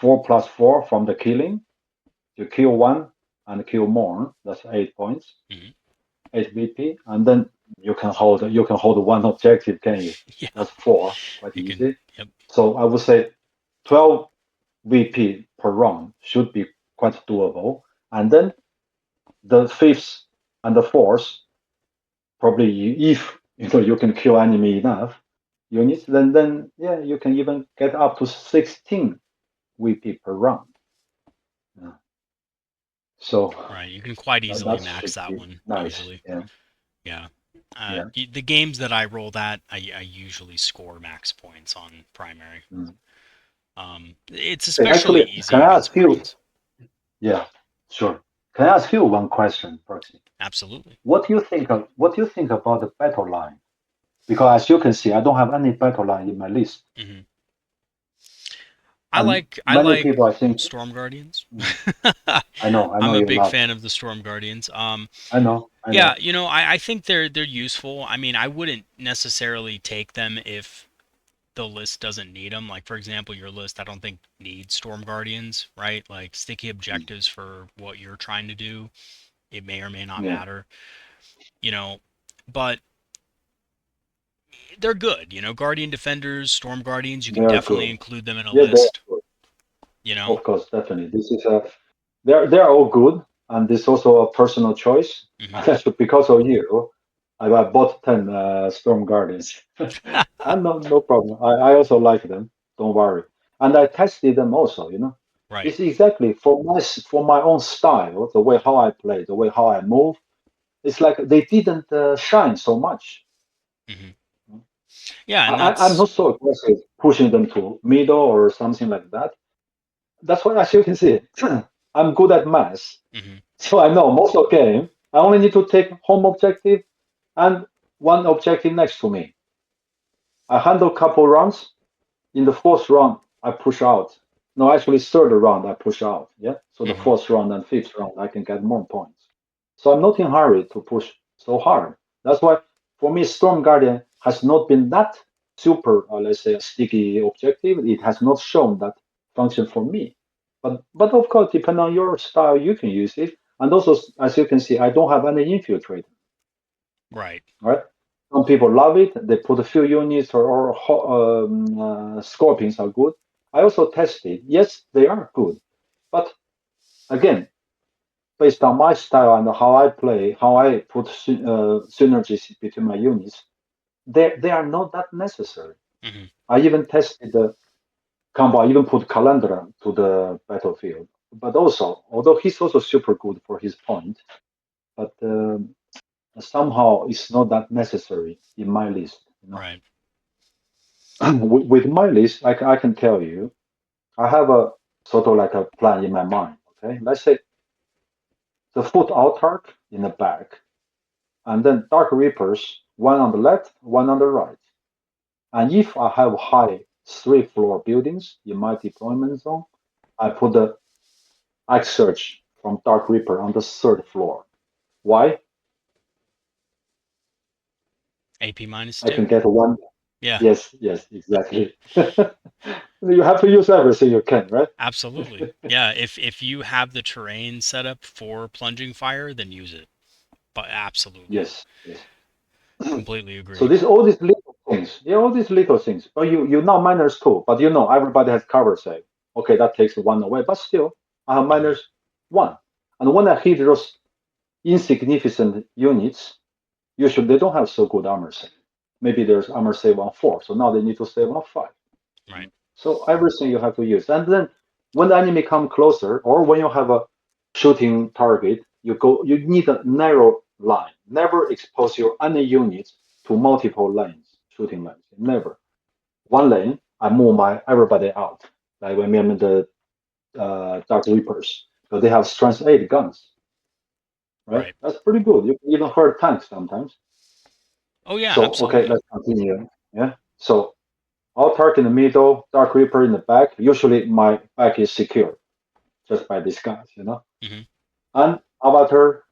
4+4 from the killing. You kill one and kill more. That's 8 points, Hmm. 8 VP, and then you can hold one objective, can you? Yeah, That's 4, quite you can. easy. Yep. So I would say 12 VP per round should be quite doable. And then the fifth and the fourth, probably if you can kill enemy enough units, then yeah, you can even get up to 16 VP per round. Yeah. So Right. You can quite easily that max should that be one nice. usually. Yeah, Yeah. yeah. The games that I roll that, I usually score max points on primary. Mm. It's Hey, especially actually, can easy I against ask you? Marines. Yeah, sure. Can I ask you one question, Proxy? Absolutely. What do you think about the battle line? Because as you can see, I don't have any battle line in my list, Hmm. I and like I many like people I think. Storm Guardians. Mm, I know I'm a you big love fan them. of the Storm Guardians. I Yeah, know. I think they're useful. I mean, I wouldn't necessarily take them if the list doesn't need them. Like for example, your list I don't think needs Storm Guardians, right? Like sticky Mm, objectives for what you're trying to do. It may or may not yeah, matter, you know, but they're good. Guardian Defenders, Storm Guardians, you they can are definitely good. include them in a Yeah, they are list, good. you know? Of course, definitely. This is a they're all good, and this also a personal choice. Hmm. And actually, because of you, I bought 10 Storm Guardians, and no problem. I also like them. Don't worry. And I tested them also. Right. It's exactly for my own style, the way how I play, the way how I move. It's like they didn't shine so much. Hmm. Yeah, and I'm that's not so aggressive pushing them to middle or something like that. That's why, as you can see, I'm good at math. hmm So I know most of the game, I only need to take home objective and one objective next to me. I handle couple rounds. In the fourth round, I push out. No, actually, third round, I push out. Yeah. So the hmm fourth round and fifth round, I can get more points. So I'm not in a hurry to push so hard. That's why, for me, Storm Guardian has not been that super, let's say, a sticky objective. It has not shown that function for me. But of course, depending on your style, you can use it. And also, as you can see, I don't have any infiltrate. Right. Right? Some people love it. They put a few units or scorpions are good. I also tested. Yes, they are good. But again, based on my style and how I play, how I put synergies between my units, they are not that necessary. Hmm. I even tested the combo. I even put Calandra to the battlefield. But also, although he's also super good for his point, but somehow it's not that necessary in my list. Right. With my list, I can tell you, I have a sort of like a plan in my mind. Okay, let's say the foot Autarch in the back, and then Dark Reapers, one on the left, one on the right. And if I have high 3-floor buildings in my deployment zone, I put the Axe Surge from Dark Reaper on the third floor. Why? AP minus I can two. get one. Yeah. Yes, yes, exactly. You have to use everything you can, right? Absolutely. Yeah. If you have the terrain set up for plunging fire, then use it. But absolutely. Yes, yes. Completely So agree. this all these little things, yeah, all these little things. But you know miners too, but everybody has cover save. Okay, that takes one away, but still I have Hmm. miners one. And when I hit those insignificant units, usually they don't have so good armor save. Maybe there's armor save on 4, so now they need to save on 5. Right. So everything you have to use. And then when the enemy come closer, or when you have a shooting target, you need a narrow line. Never expose your enemy units to multiple lanes, shooting lanes. Never. One lane, I move my everybody out. Like when we have the Dark Reapers. So they have strength 8 guns, right? Right. That's pretty good. You can even hurt tanks sometimes. Oh yeah, So okay, absolutely. let's continue. Yeah. So Autarch in the middle, Dark Reaper in the back. Usually my back is secure just by disguise. Hmm. And Avatar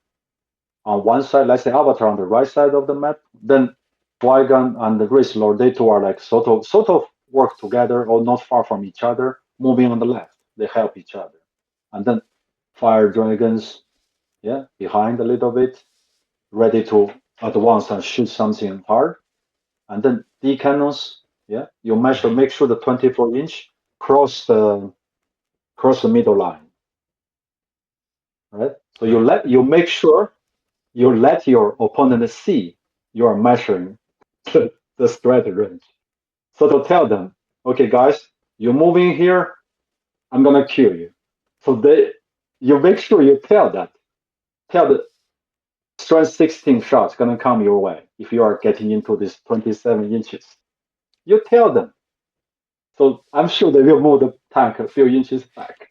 on one side, let's say Avatar on the right side of the map, then Fuegan and the Wraithlord, they two are like sort of work together or not far from each other, moving on the left. They help each other. And then fire dragons, yeah, behind a little bit, ready to advance and shoot something hard. And then D cannons, yeah, you measure, Hmm. make sure the 24-inch cross the middle line, right? So Right. you make sure you let your opponent see you are measuring the straight range. So to tell them, okay, guys, you're moving here, I'm gonna kill you. So you make sure you tell the strength 16 shots gonna come your way if you are getting into this 27 inches. You tell them. So I'm sure they will move the tank a few inches back,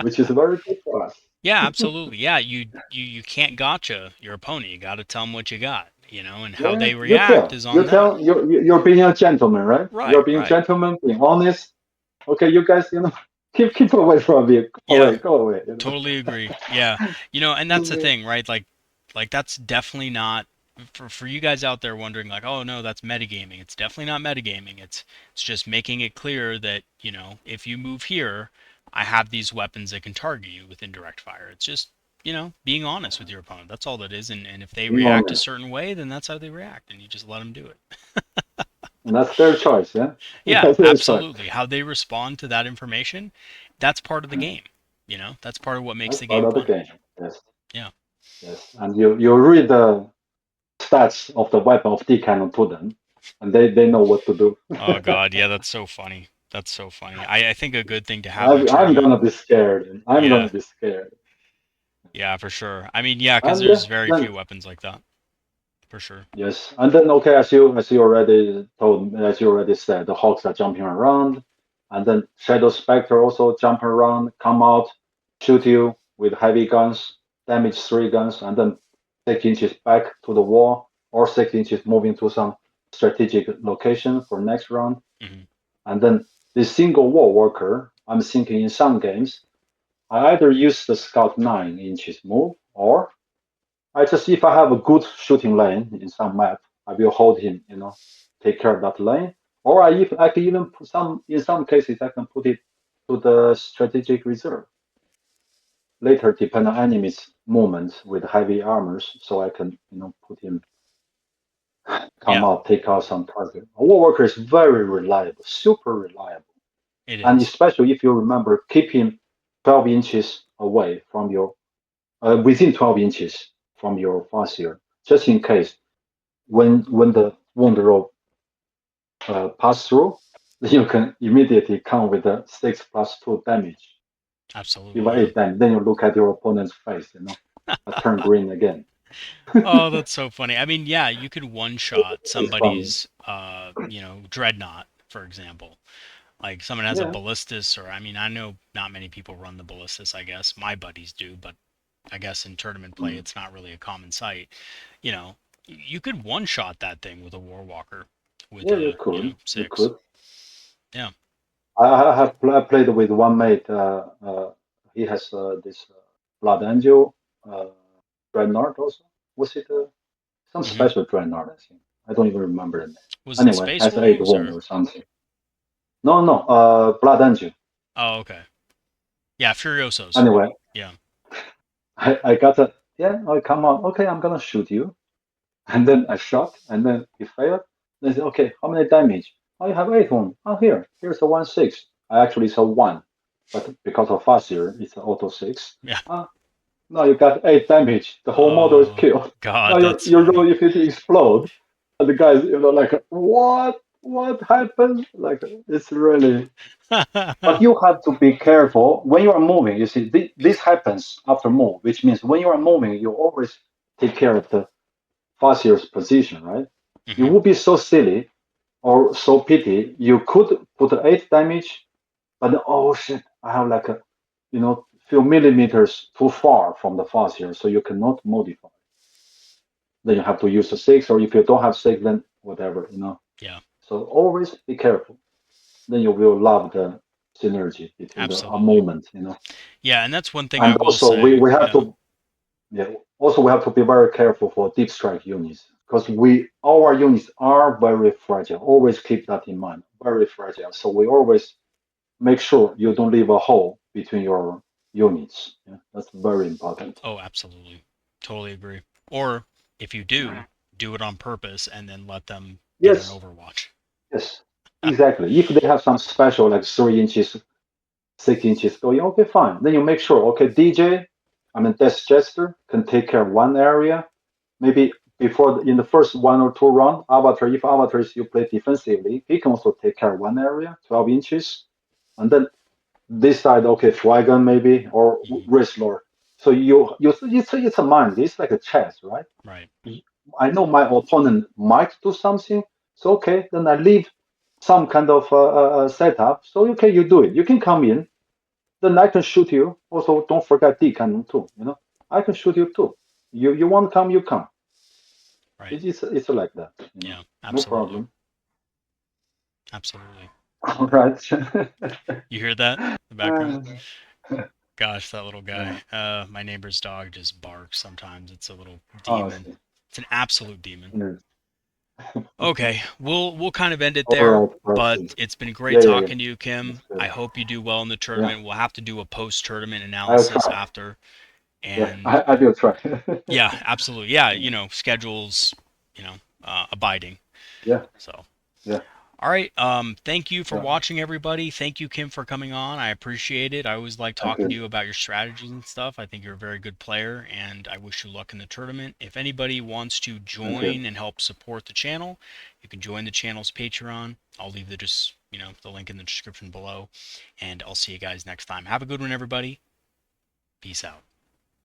which is very good for us. Yeah, absolutely. Yeah, you can't gotcha your opponent. You got to tell them what you got, and how Yeah, they react is you on them. tell, you're being a gentleman, right? You're Right, being right. gentleman, being honest. Okay, you guys, keep away from me. Go Yeah, away, go away. totally agree. Yeah. And that's the thing, right? Like that's definitely not for you guys out there wondering like, "Oh no, that's metagaming." It's definitely not metagaming. It's just making it clear that, if you move here, I have these weapons that can target you with indirect fire. It's just, being honest with your opponent. That's all that is. And if they Being react a honest, certain way, then that's how they react and you just let them do it. and that's their choice. Yeah, Yeah, that's their choice. absolutely. How they respond to that information, that's part of the game. That's part of what makes That's the part game of the fun. game. Yes, Yeah. yes. And you read the stats of the weapon of D cannon to them, and they know what to do. Oh God, yeah, that's so funny. That's so funny. I think a good thing to have in a I'm tournament. gonna be scared. I'm Yeah, gonna be scared. yeah, for sure. I mean, yeah, because And there's very then few weapons like that, for sure. yes, and then okay, as you already said, the hawks are jumping around, and then Shadow Spectre also jump around, come out, shoot you with heavy guns, damage 3 guns, and then 6 inches back to the wall, or 6 inches moving to some strategic location for next round. Hmm. And then this single wall worker, I'm thinking in some games, I either use the Scout 9 inches move, or if I have a good shooting lane in some map, I will hold him, take care of that lane. Or I can even in some cases I can put it to the strategic reserve. later depend on enemy's movements with heavy armors, so I can put him come Yeah, out, take out some target. A war worker is very reliable, super reliable, it and is. especially if you remember, keep him 12 inches away from your within 12 inches from your Farseer, just in case when the wound roll pass through, you can immediately come with a 6+2 damage. Absolutely, Even yeah. 8 damage. Then you look at your opponent's face, I turn green again. Oh, that's so funny. I mean, yeah, you could one-shot It's funny. somebody's, dreadnought, for example. Like someone has a Yeah. ballistas, or I mean, I know not many people run the ballistas. I guess my buddies do, but I guess in tournament play, Mm. it's not really a common sight. You know, you could one-shot that thing with a warwalker, with Yeah, you a could. You six. could. Yeah. I have played with one mate. He has this Blood Angel uh, Dreadnought also. Was it some Hmm. special Dreadnought? I think. I don't even remember the name. Was it Anyway, Space has 8 Wolves wound or? or something. No, no, Blood Angel. Oh, okay. Yeah, Furiosos. Anyway, Yeah. I got a, yeah, I come on, okay, I'm gonna shoot you. And then I shot, and then he failed. They said, okay, how many damage? Oh, you have 8 wound. Oh, here's a 1/6. I actually saw 1, but because of faster, it's an auto 6. Yeah. Ah, now you got 8 damage. The whole model is Oh killed. Now God, that's funny. roll if it explode. And the guys, like, what? What happened? Like, it's really. But you have to be careful when you are moving. You see, this happens after move, which means when you are moving, you always take care of the Farseer's position, right? It Hmm. would be so silly or so pity. You could put 8 damage, but then, oh shit, I have like a, few millimeters too far from the Farseer, so you cannot modify. Then you have to use a 6, or if you don't have 6, then whatever. Yeah, So always be careful. Then you will love the synergy between the absolutely. movement. Yeah, and that's one thing I And will also we, say. we have Yeah. to Yeah. Also, we have to be very careful for deep strike units because our units are very fragile. Always keep that in mind. Very fragile. So we always make sure you don't leave a hole between your units. Yeah, that's very important. Oh, absolutely. Totally agree. Or if you do it on purpose and then let them get an Yes. overwatch. Yes. Exactly. If they have some special like 3 inches, 6 inches going, okay, fine. Then you make sure, okay, DJ, I mean, Death Jester can take care of one area. Maybe before in the first 1 or 2 round, Avatar, if Avatar is you play defensively, he can also take care of one area, 12 inches. And then this side, okay, Fuegan maybe, or Hmm. Wraithlord. So it's a mind. It's like a chess, right? Right. I know my opponent might do something. So okay, then I leave some kind of setup. So okay, you do it. You can come in. Then I can shoot you. Also, don't forget D cannon too. I can shoot you too. You want to come, you come. Right. It's like that. Yeah. No Absolutely. problem. Absolutely. All right. You hear that in the background? Uh, Gosh, that little guy. yeah. My neighbor's dog just barks sometimes. It's a little Oh, I demon. see. It's an absolute demon. Yes. Okay, we'll kind of end it All there, right, but Proxy. it's been great Yeah, yeah, yeah. talking to you, That's Kim. good. I hope you do well in the Yeah, tournament. We'll have to do a post-tournament I'll analysis try. after. Yeah, And I will try. yeah, absolutely. Yeah, Yeah, schedules, abiding. yeah, So, yeah. all right. Thank you for Yeah. watching, everybody. Thank you, Kim, for coming on. I appreciate it. I always like Thank talking to you. you about your strategies and stuff. I think you're a very good player, and I wish you luck in the tournament. If anybody wants to Thank you. join and help support the channel, you can join the channel's Patreon. I'll leave the link in the description below, and I'll see you guys next time. Have a good one, everybody. Peace out.